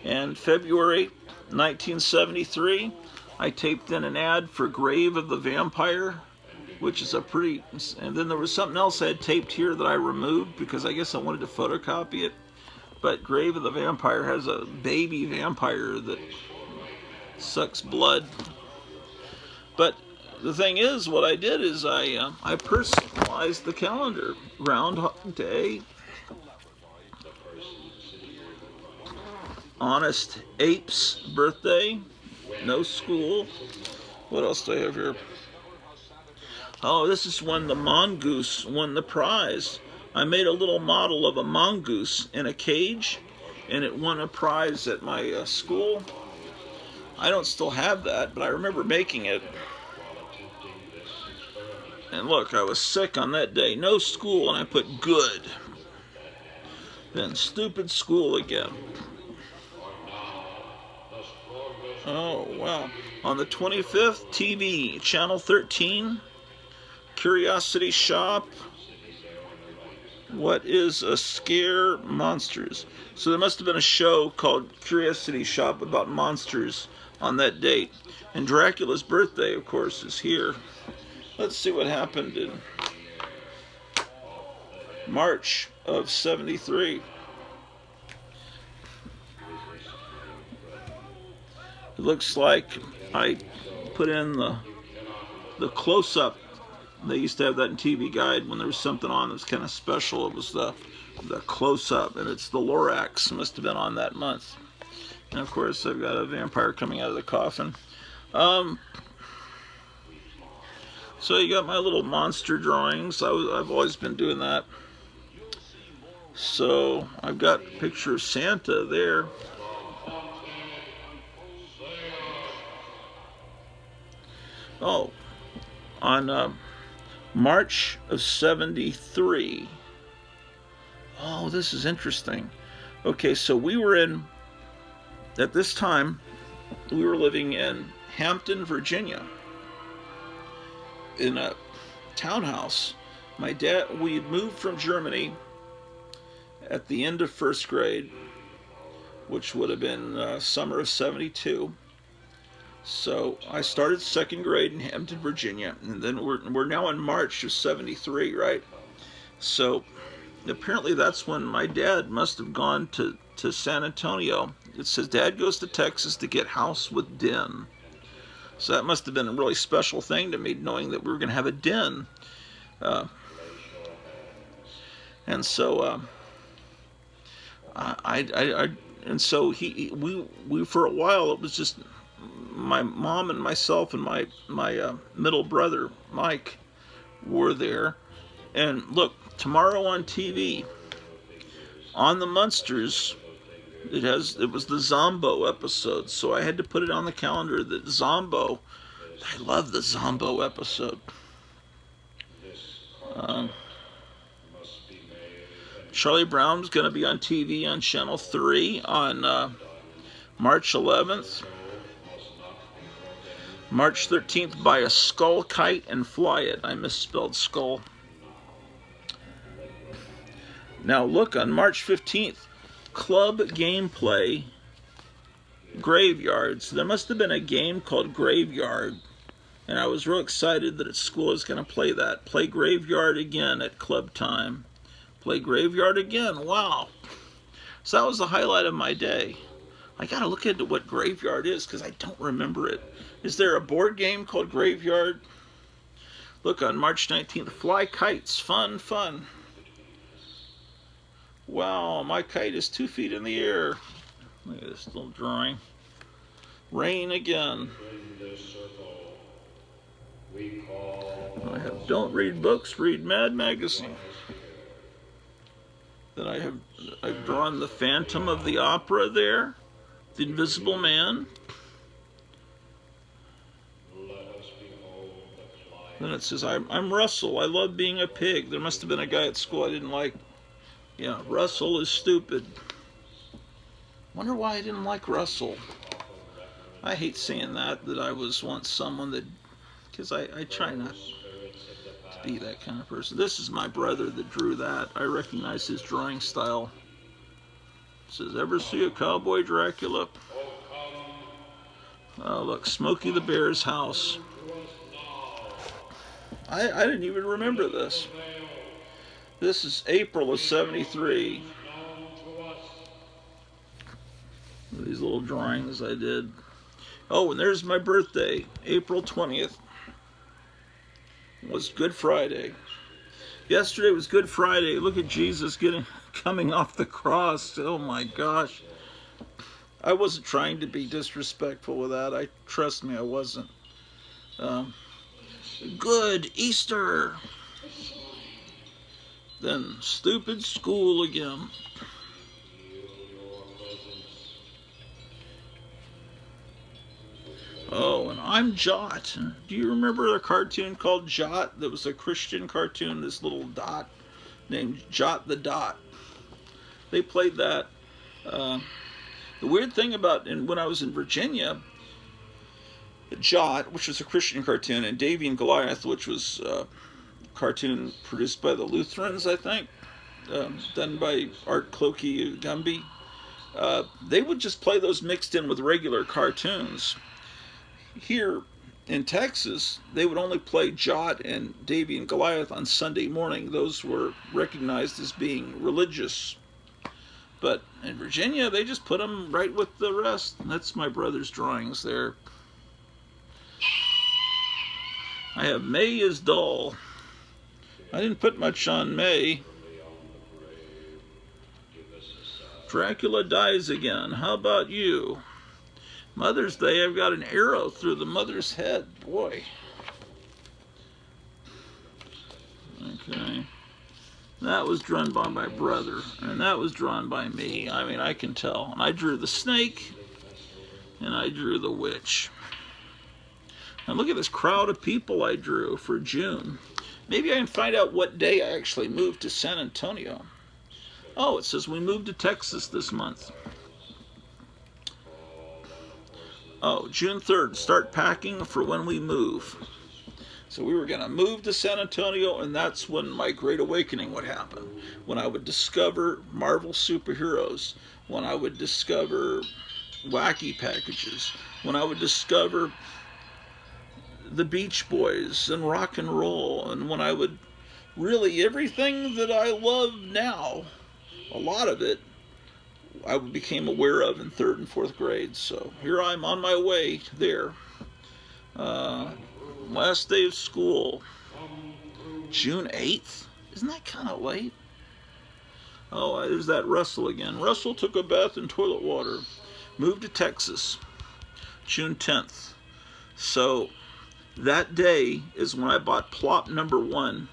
S1: And February 1973, I taped in an ad for Grave of the Vampire, which is a pretty, and then there was something else I had taped here that I removed because I guess I wanted to photocopy it. But Grave of the Vampire has a baby vampire that sucks blood. But the thing is, what I did is I personalized the calendar. Groundhog Day, Honest Ape's birthday, no school. What else do I have here? Oh, this is when the mongoose won the prize. I made a little model of a mongoose in a cage, and it won a prize at my school. I don't still have that, but I remember making it. And look, I was sick on that day. No school, and I put good. Then stupid school again. Oh, wow. On the 25th, TV, Channel 13, Curiosity Shop. What is a scare? Monsters. So there must have been a show called Curiosity Shop about monsters on that date. And Dracula's birthday, of course, is here. Let's see what happened in March of 73. It looks like I put in the close-up. They used to have that in TV Guide when there was something on that was kind of special. It was the close-up, and it's the Lorax. Must have been on that month. And of course, I've got a vampire coming out of the coffin. So you got my little monster drawings. I've always been doing that. So I've got a picture of Santa there. Oh, on March of 73. Oh, this is interesting. Okay, so at this time, we were living in Hampton, Virginia, in a townhouse. We had moved from Germany at the end of first grade, which would have been summer of 72. So I started second grade in Hampton, Virginia, and then we're now in March of 73, right? So apparently that's when my dad must have gone to San Antonio. It says Dad goes to Texas to get house with den. So that must have been a really special thing to me, knowing that we were going to have a den. And so and so we for a while, it was just my mom and myself and my middle brother Mike were there. And look, tomorrow on TV, on the Munsters, it was the Zombo episode, so I had to put it on the calendar that Zombo. I love the Zombo episode. Charlie Brown's going to be on TV on Channel 3 on March 11th. March 13th, buy a skull kite and fly it. I misspelled skull. Now look, on March 15th, Club Gameplay Graveyards. There must have been a game called Graveyard, and I was real excited that at school I was going to play that. Play Graveyard again at club time. Play Graveyard again. Wow. So that was the highlight of my day. I got to look into what Graveyard is because I don't remember it. Is there a board game called Graveyard? Look, on March 19th, fly kites. Fun, fun. Wow, my kite is 2 feet in the air. Look at this little drawing. Rain again. I have Don't Read Books, Read Mad Magazine. Then I've drawn the Phantom of the Opera there, the Invisible Man. Then it says, I'm Russell. I love being a pig. There must have been a guy at school I didn't like. Yeah, Russell is stupid. Wonder why I didn't like Russell. I hate saying that I was once someone that, because I try not to be that kind of person. This is my brother that drew that. I recognize his drawing style. It says, ever see a cowboy Dracula? Oh, look, Smokey the Bear's house. I didn't even remember this. This is April of '73. These little drawings I did. Oh, and there's my birthday, April 20th. It was Good Friday. Yesterday was Good Friday. Look at Jesus coming off the cross. Oh my gosh. I wasn't trying to be disrespectful with that. Trust me, I wasn't. Good Easter. Then stupid school again. Oh, and I'm Jot. Do you remember a cartoon called Jot that was a Christian cartoon, this little dot named Jot the Dot? They played that. The weird thing about, when I was in Virginia, Jot, which was a Christian cartoon, and Davy and Goliath, which was a cartoon produced by the Lutherans, I think, done by Art Clokey Gumby, they would just play those mixed in with regular cartoons. Here in Texas, they would only play Jot and Davy and Goliath on Sunday morning. Those were recognized as being religious. But in Virginia, they just put them right with the rest. And that's my brother's drawings there. I have May is Dull. I didn't put much on May. Dracula dies again. How about you? Mother's Day, I've got an arrow through the mother's head. Boy. Okay. That was drawn by my brother, and that was drawn by me. I mean, I can tell. And I drew the snake, and I drew the witch. And look at this crowd of people I drew for June. Maybe I can find out what day I actually moved to San Antonio. Oh, it says we moved to Texas this month. Oh, June 3rd, start packing for when we move. So we were going to move to San Antonio, and that's when my great awakening would happen. When I would discover Marvel superheroes. When I would discover wacky packages. When I would discover the Beach Boys and rock and roll. And when I would really, everything that I love now, a lot of it, I became aware of in 3rd and 4th grade. So here I'm on my way there. Last day of school, June 8th. Isn't that kind of late? Oh, there's that Russell again. Russell took a bath in toilet water. Moved to Texas, June 10th. So that day is when I bought plop number 1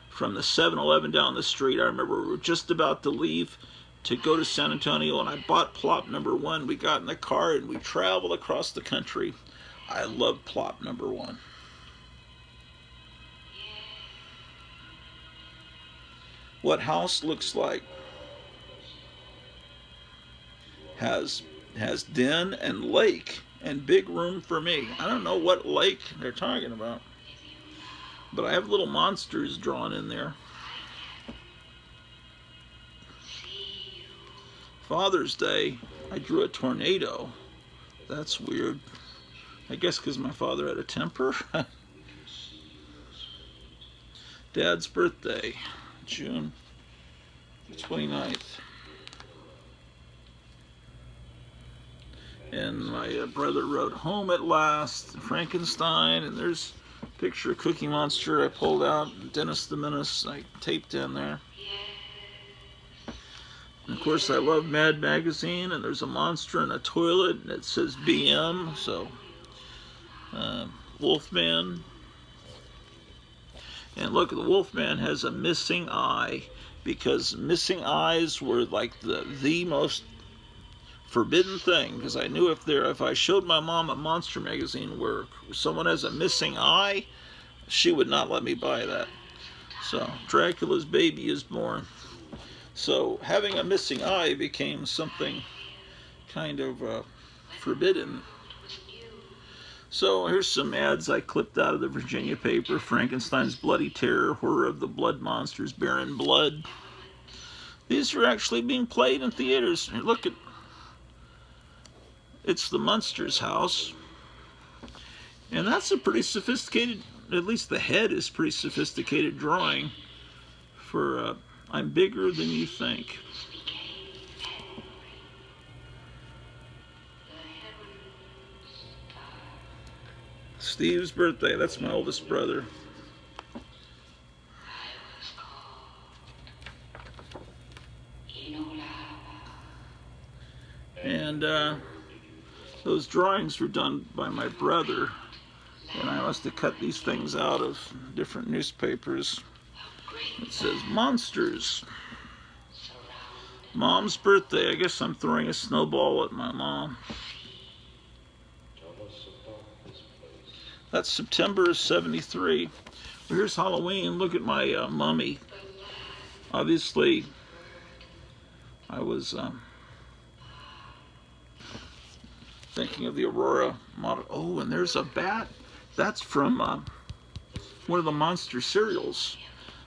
S1: from the 7-Eleven down the street. I remember we were just about to leave to go to San Antonio, and I bought plop number 1. We got in the car and we traveled across the country. I love plop number 1. What house looks like? Has den and lake and big room for me. I don't know what lake they're talking about, but I have little monsters drawn in there. Father's Day, I drew a tornado. That's weird. I guess because my father had a temper. Dad's birthday, June 29th. And my brother wrote Home at Last, Frankenstein, and there's a picture of Cookie Monster I pulled out, Dennis the Menace I taped in there. And of course I love Mad Magazine, and there's a monster in a toilet, and it says BM, so Wolfman, And look, the Wolfman has a missing eye, because missing eyes were like the most forbidden thing. Because I knew if I showed my mom a monster magazine where someone has a missing eye, she would not let me buy that. So Dracula's baby is born. So having a missing eye became something kind of forbidden. So here's some ads I clipped out of the Virginia paper. Frankenstein's Bloody Terror, Horror of the Blood Monsters, Baron Blood. These are actually being played in theaters. Look at, it's the Munsters house. And that's a pretty sophisticated, at least the head is pretty sophisticated drawing for I'm Bigger Than You Think. Steve's birthday, that's my oldest brother. And those drawings were done by my brother, and I must have cut these things out of different newspapers. It says Monsters. Mom's birthday. I guess I'm throwing a snowball at my mom. That's September of '73. Well, here's Halloween. Look at my mummy. Obviously, I was thinking of the Aurora model. Oh, and there's a bat. That's from one of the Monster cereals.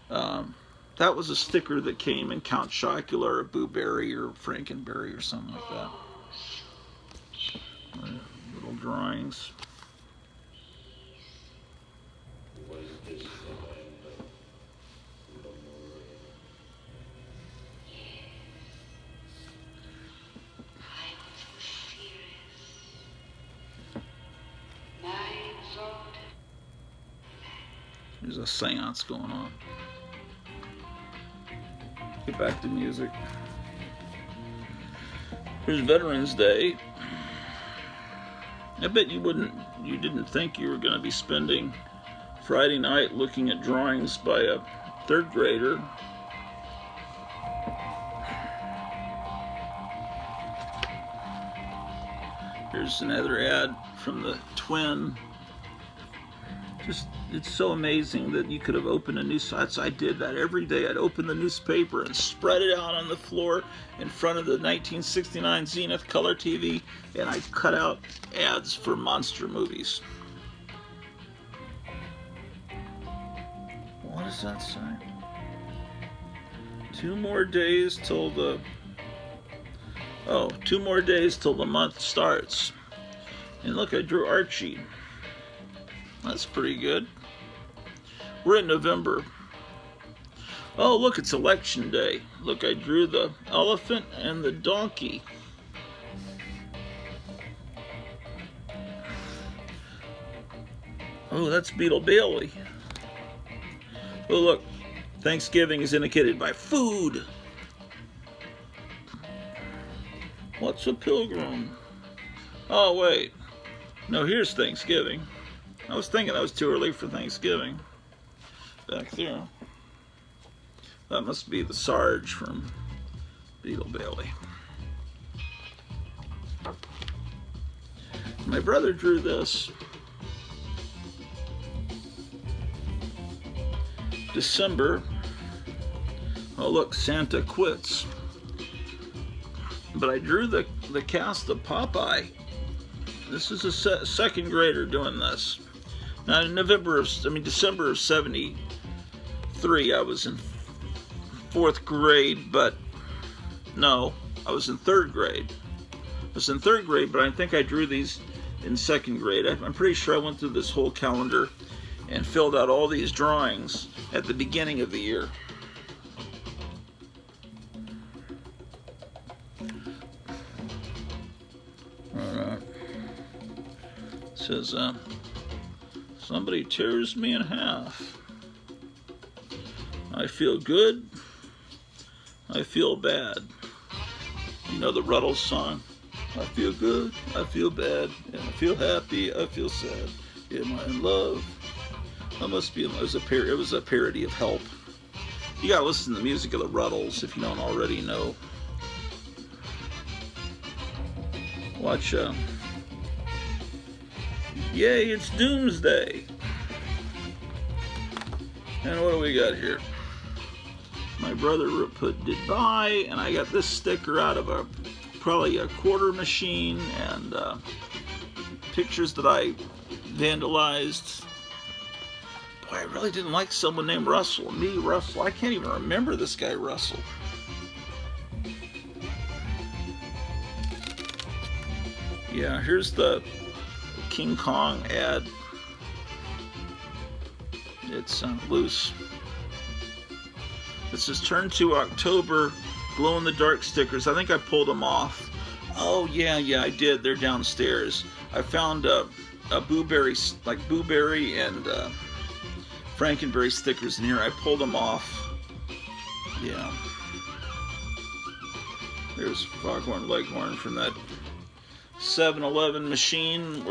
S1: That was a sticker that came in Count Chocula or Boo Berry or Frankenberry or something like that. Little drawings. There's a seance going on. Get back to music. Here's Veterans Day. I bet you didn't think you were going to be spending Friday night looking at drawings by a third grader. Here's another ad from the Twin. Just, it's so amazing that you could have opened a newspaper. I did that every day. I'd open the newspaper and spread it out on the floor in front of the 1969 Zenith Color TV, and I'd cut out ads for monster movies. What does that say? 2 more days till the... Oh, 2 more days till the month starts. And look, I drew Archie. That's pretty good. We're in November. Oh, look, it's election day. Look, I drew the elephant and the donkey. Oh, that's Beetle Bailey. Oh, look, Thanksgiving is indicated by food. What's a pilgrim? Oh, wait. No, here's Thanksgiving. I was thinking that was too early for Thanksgiving. Back there. That must be the Sarge from Beetle Bailey. My brother drew this. December. Oh, look, Santa Quits. But I drew the cast of Popeye. This is a second grader doing this. Now in December of '73, I was in 4th grade, but no, I was in 3rd grade. I was in 3rd grade, but I think I drew these in 2nd grade. I'm pretty sure I went through this whole calendar and filled out all these drawings at the beginning of the year. All right. It says, somebody tears me in half. I feel good. I feel bad. You know the Ruddles song? I feel good, I feel bad, and I feel happy, I feel sad. Am I in love? That must be, it was a parody of Help. You gotta listen to the music of the Ruddles if you don't already know. Watch, yay, it's Doomsday. And what do we got here? My brother did buy, and I got this sticker out of probably a quarter machine, and pictures that I vandalized. Boy, I really didn't like someone named Russell. Me, Russell. I can't even remember this guy, Russell. Yeah, here's the King Kong ad. It's loose. This is Turn to October glow-in-the-dark stickers. I think I pulled them off. Oh, yeah, I did. They're downstairs. I found a Boo Berry and Frankenberry stickers in here. I pulled them off. Yeah. There's Foghorn Leghorn from that 7-Eleven machine,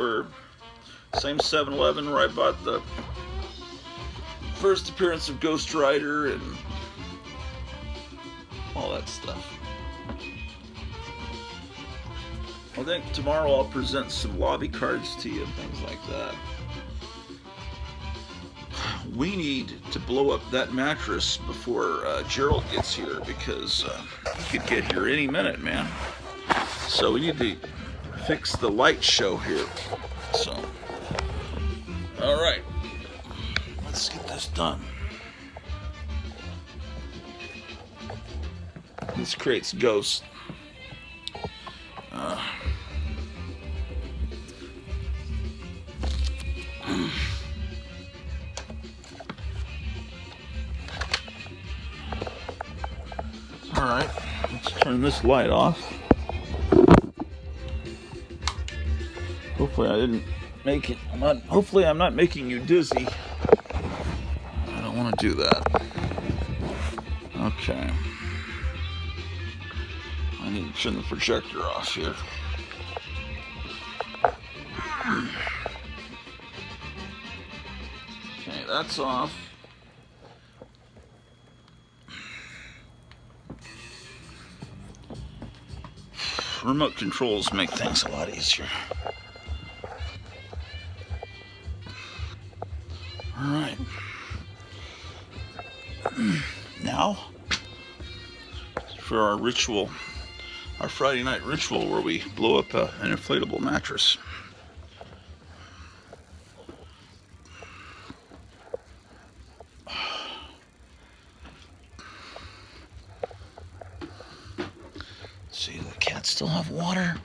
S1: same 7-Eleven where I bought the first appearance of Ghost Rider and all that stuff. I think tomorrow I'll present some lobby cards to you and things like that. We need to blow up that mattress before Gerald gets here, because he could get here any minute, man. So we need to fix the light show here. So, all right, let's get this done. This creates ghosts. All right, let's turn this light off. Hopefully I didn't make it. Hopefully I'm not making you dizzy. I don't want to do that. Okay. I need to turn the projector off here. Okay, that's off. Remote controls make things a lot easier. All right. Now, for our ritual, our Friday night ritual where we blow up an inflatable mattress. See, the cats still have water.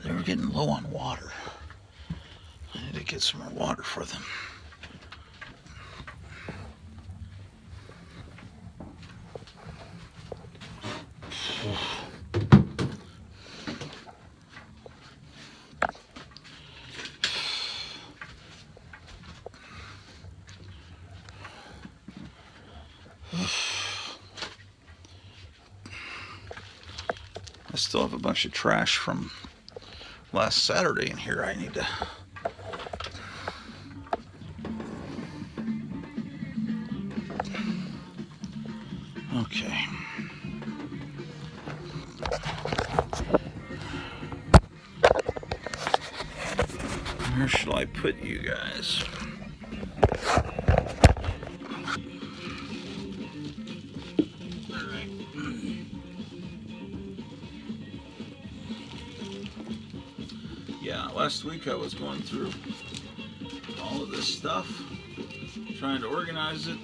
S1: They were getting low on water. I need to get some more water for them. I still have a bunch of trash from last Saturday in here. I need to... Okay. Where should I put you guys? Yeah, last week I was going through all of this stuff, trying to organize it.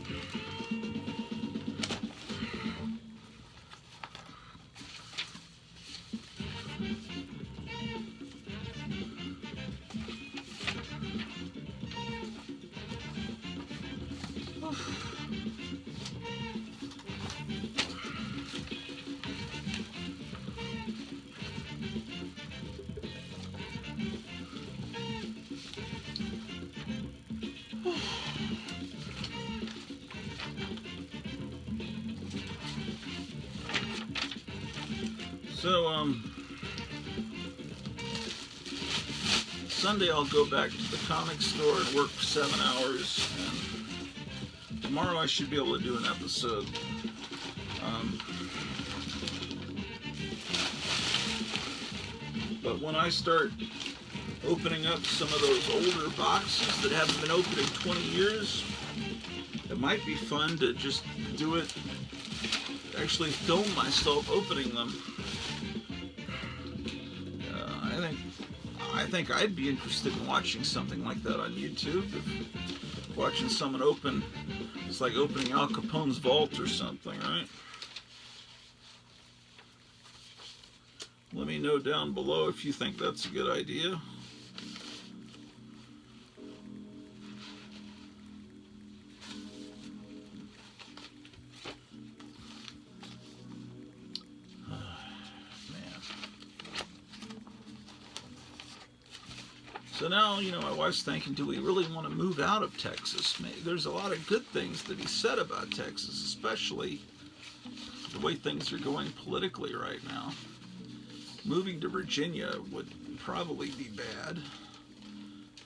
S1: So, Sunday I'll go back to the comic store and work for 7 hours, and tomorrow I should be able to do an episode. But when I start opening up some of those older boxes that haven't been opened in 20 years, it might be fun to just do it, actually film myself opening them. I think I'd be interested in watching something like that on YouTube. If watching someone open, it's like opening Al Capone's vault or something, right? Let me know down below if you think that's a good idea. So now, my wife's thinking, do we really want to move out of Texas? There's a lot of good things that he said about Texas, especially the way things are going politically right now. Moving to Virginia would probably be bad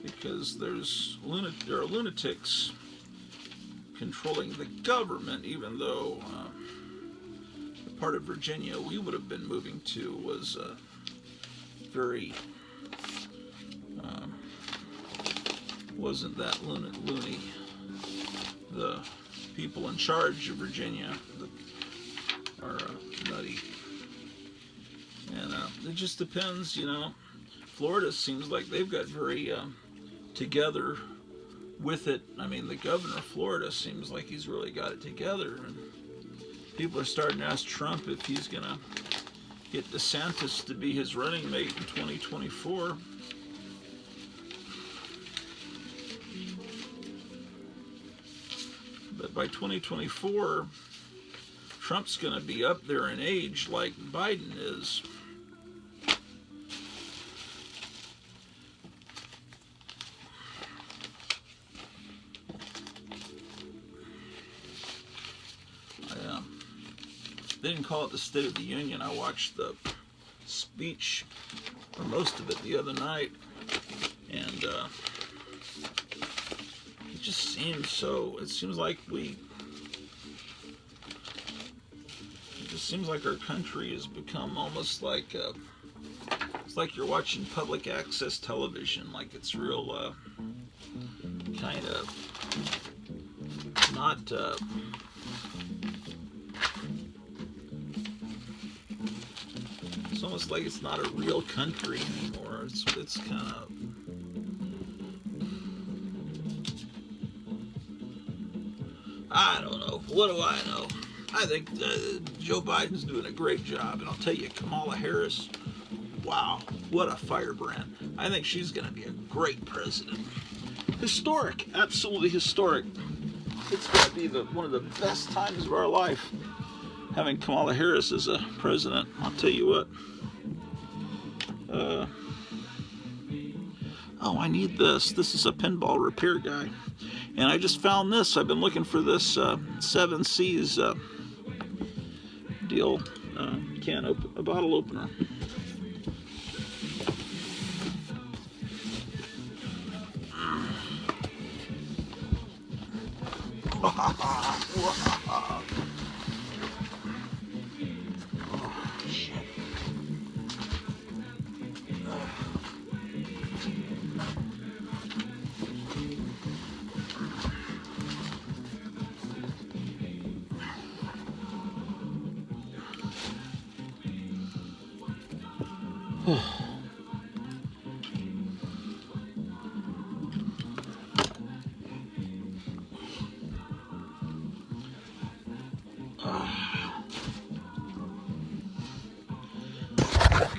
S1: because there are lunatics controlling the government, even though the part of Virginia we would have been moving to was very... wasn't that loony. The people in charge of Virginia are nutty. And it just depends, Florida seems like they've got very together with it. I mean, the governor of Florida seems like he's really got it together. And people are starting to ask Trump if he's going to get DeSantis to be his running mate in 2024. But by 2024, Trump's going to be up there in age like Biden is. They didn't call it the State of the Union. I watched the speech, or most of it, the other night, and it just seems so. It seems like our country has become almost like it's like you're watching public access television, like it's real kind of not it's almost like it's not a real country anymore. It's kind of I don't know. What do I know? I think Joe Biden's doing a great job, and I'll tell you, Kamala Harris, wow, what a firebrand. I think she's going to be a great president. Historic, absolutely historic. It's going to be one of the best times of our life, having Kamala Harris as a president. I'll tell you what. Oh, I need this. This is a pinball repair guy. And I just found this. I've been looking for this 7 Seas deal. A bottle opener.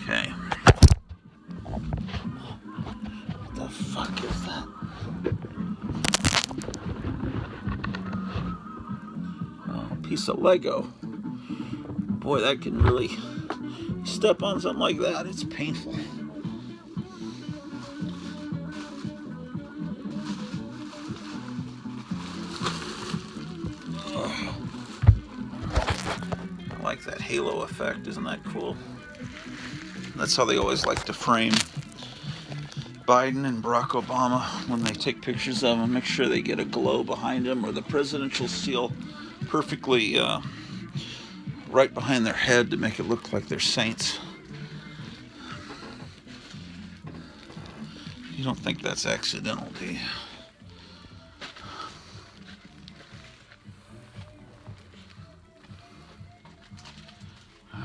S1: Okay. What the fuck is that? Oh, a piece of Lego. Boy, that can really step on something like that. It's painful. I like that halo effect. Isn't that cool? That's how they always like to frame Biden and Barack Obama, when they take pictures of them, make sure they get a glow behind them or the presidential seal perfectly right behind their head to make it look like they're saints. You don't think that's accidental, do you?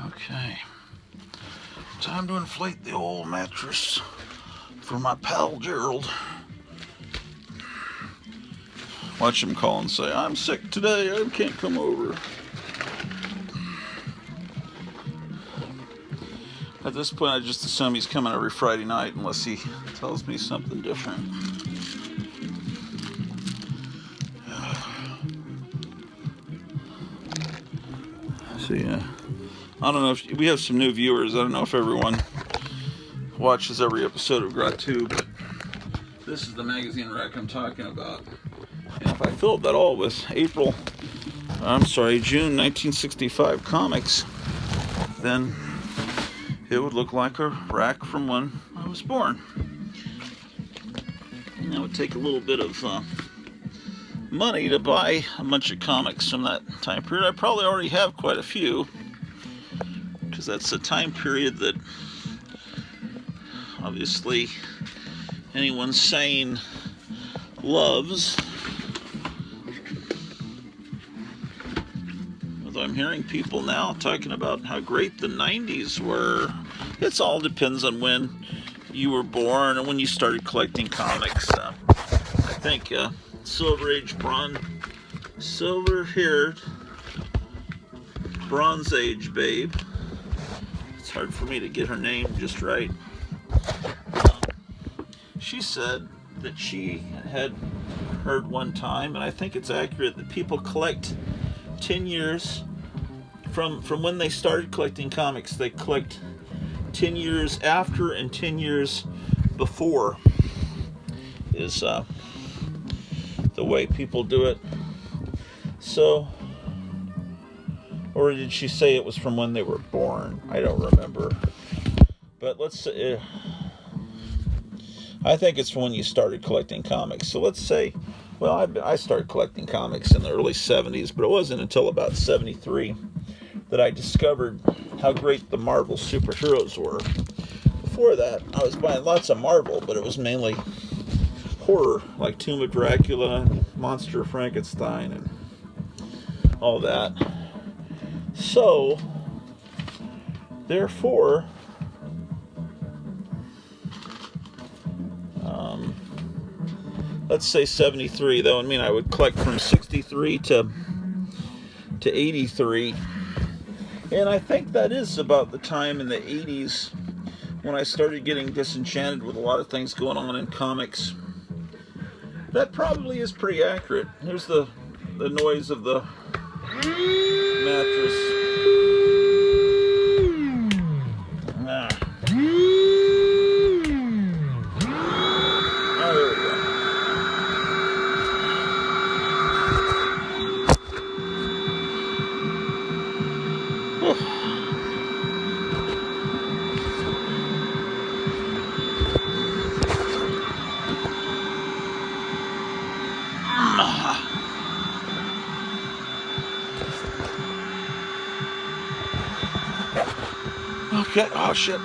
S1: Okay. Time to inflate the old mattress for my pal Gerald. Watch him call and say, I'm sick today, I can't come over. At this point, I just assume he's coming every Friday night unless he tells me something different. See, I don't know if we have some new viewers. I don't know if everyone watches every episode of Gratu, but this is the magazine rack I'm talking about. And if I filled that all with June 1965 comics, then it would look like a rack from when I was born. And that would take a little bit of money to buy a bunch of comics from that time period. I probably already have quite a few, because that's a time period that obviously anyone sane loves. Although I'm hearing people now talking about how great the 90s were. It all depends on when you were born and when you started collecting comics. I think silver-haired, Bronze Age babe. It's hard for me to get her name just right. She said that she had heard one time, and I think it's accurate, that people collect 10 years from when they started collecting comics. They collect 10 years after and 10 years before is the way people do it. So, or did she say it was from when they were born? I don't remember. But let's say, I think it's from when you started collecting comics. So let's say, well, I started collecting comics in the early 70s, but it wasn't until about 73 that I discovered how great the Marvel superheroes were. Before that, I was buying lots of Marvel, but it was mainly horror, like Tomb of Dracula, Monster of Frankenstein, and all that. So, therefore, let's say 73. That would mean I would collect from 63 to 83. And I think that is about the time in the 80s when I started getting disenchanted with a lot of things going on in comics. That probably is pretty accurate. Here's the noise of the mattress. Okay, oh shit.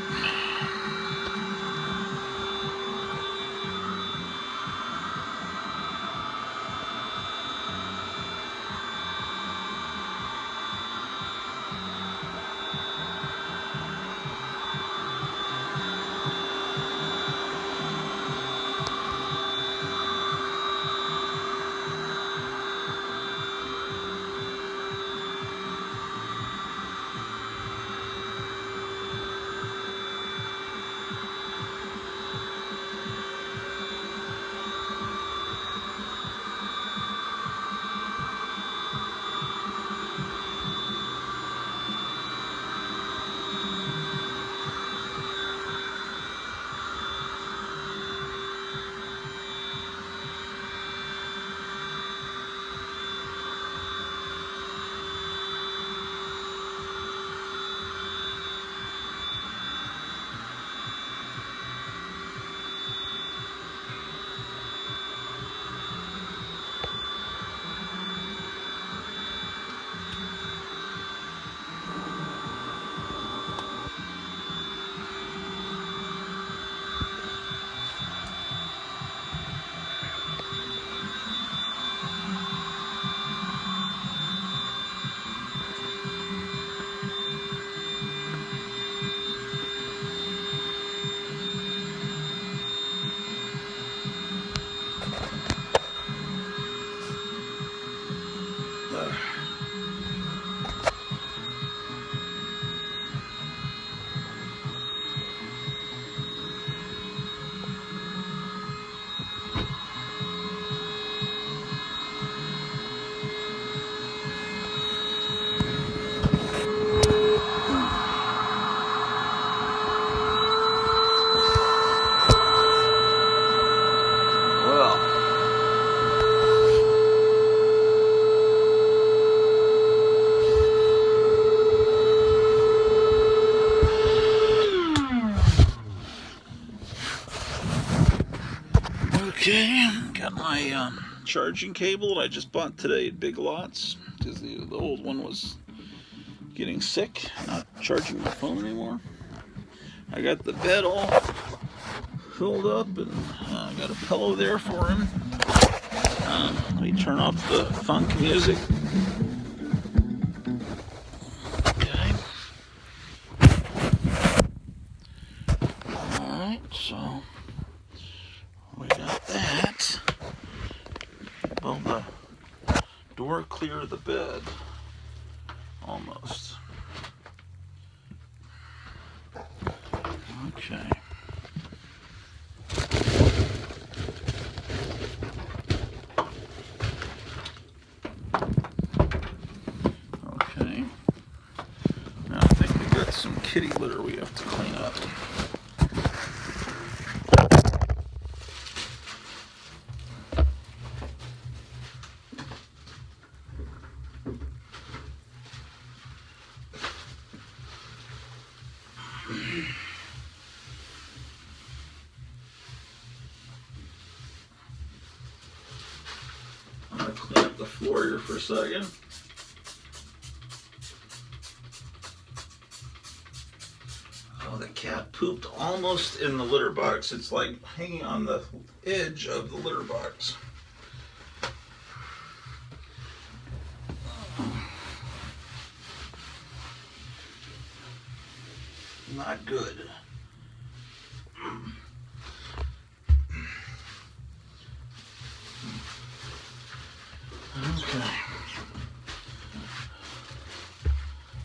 S1: Okay, got my charging cable that I just bought today at Big Lots because the old one was getting sick, not charging my phone anymore. I got the bed all filled up, and I got a pillow there for him. Let me turn off the funk music. Okay. Alright, so we got that. Well, the door clear of the bed. Almost. Okay. Okay. Now I think we got some kitty litter we have to clean up. I'm going to clean up the floor here for a second. Oh, the cat pooped almost in the litter box. It's like hanging on the edge of the litter box. Not good. Okay.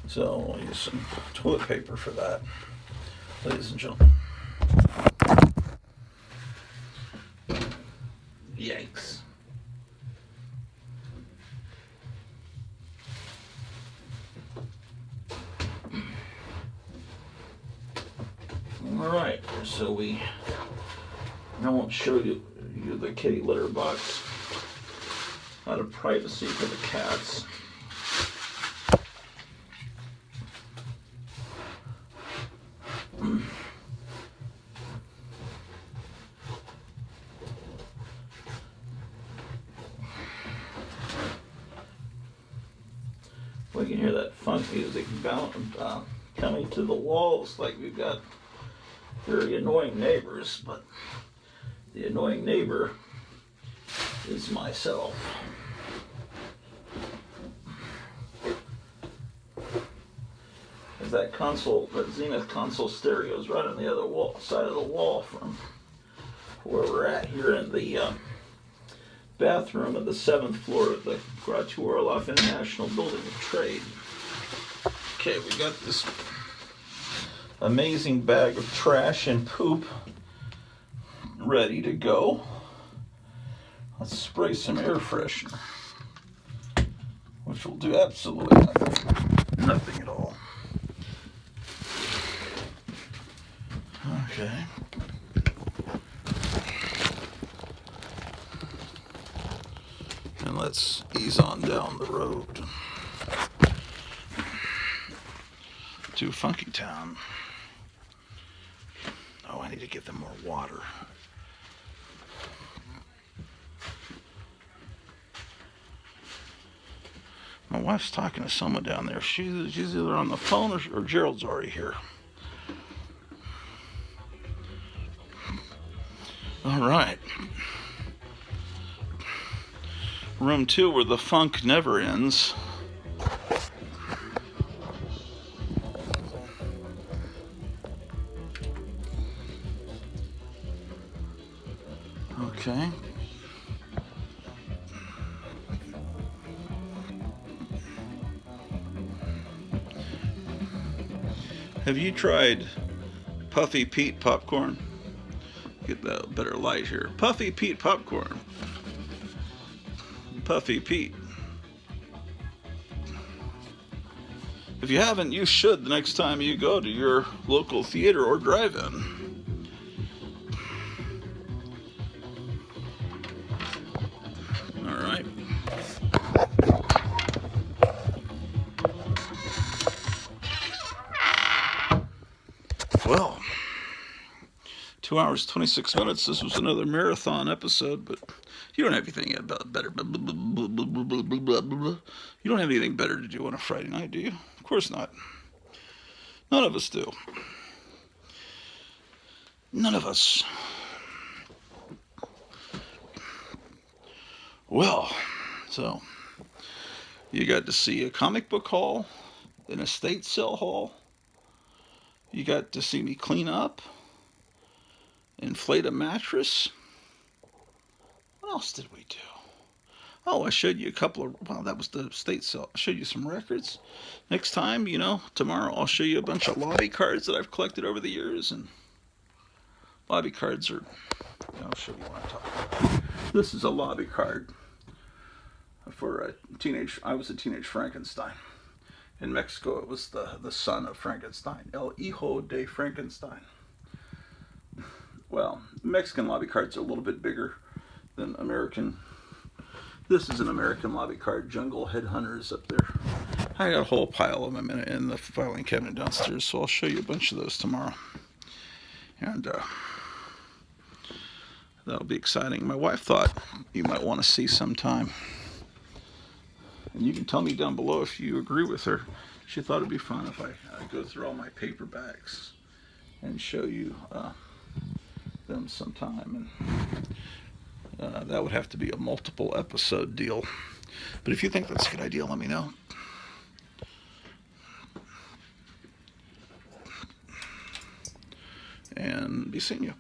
S1: So I'll use some toilet paper for that, ladies and gentlemen. Yikes. All right, so I won't show you the kitty litter box out of privacy for the cats. We can hear that funk music coming to the walls, like we've got very annoying neighbors, but the annoying neighbor is myself. Because that Zenith console stereo is right on the other side of the wall from where we're at here in the bathroom of the 7th floor of the Gratu Orloff International Building of Trade. Okay, we got this amazing bag of trash and poop ready to go. Let's spray some air freshener, which will do absolutely nothing at all. Okay. And let's ease on down the road to Funky Town. Oh, I need to get them more water. My wife's talking to someone down there. She's either on the phone or Gerald's already here. All right. Room 2, where the funk never ends. Okay. Have you tried Puffy Pete popcorn? Get the better light here. Puffy Pete popcorn. Puffy Pete. If you haven't, you should the next time you go to your local theater or drive-in. All right. Well, 2 hours, 26 minutes. This was another marathon episode, but you don't have anything better. You don't have anything better to do on a Friday night, do you? Of course not. None of us do. None of us. Well, so you got to see a comic book haul, an estate sale haul. You got to see me clean up, inflate a mattress. What else did we do? Oh, I showed you a couple of, well, that was the estate sale. I showed you some records. Next time, tomorrow I'll show you a bunch of lobby cards that I've collected over the years. And lobby cards are, I'll show you what I'm talking about. This is a lobby card for I was a teenage Frankenstein. In Mexico, it was the son of Frankenstein, El Hijo de Frankenstein. Well, Mexican lobby cards are a little bit bigger than American. This is an American lobby card, Jungle Headhunters up there. I got a whole pile of them in the filing cabinet downstairs, so I'll show you a bunch of those tomorrow. And that'll be exciting. My wife thought you might want to see sometime. And you can tell me down below if you agree with her. She thought it'd be fun if I go through all my paperbacks and show you them sometime. And that would have to be a multiple episode deal. But if you think that's a good idea, let me know. And be seeing you.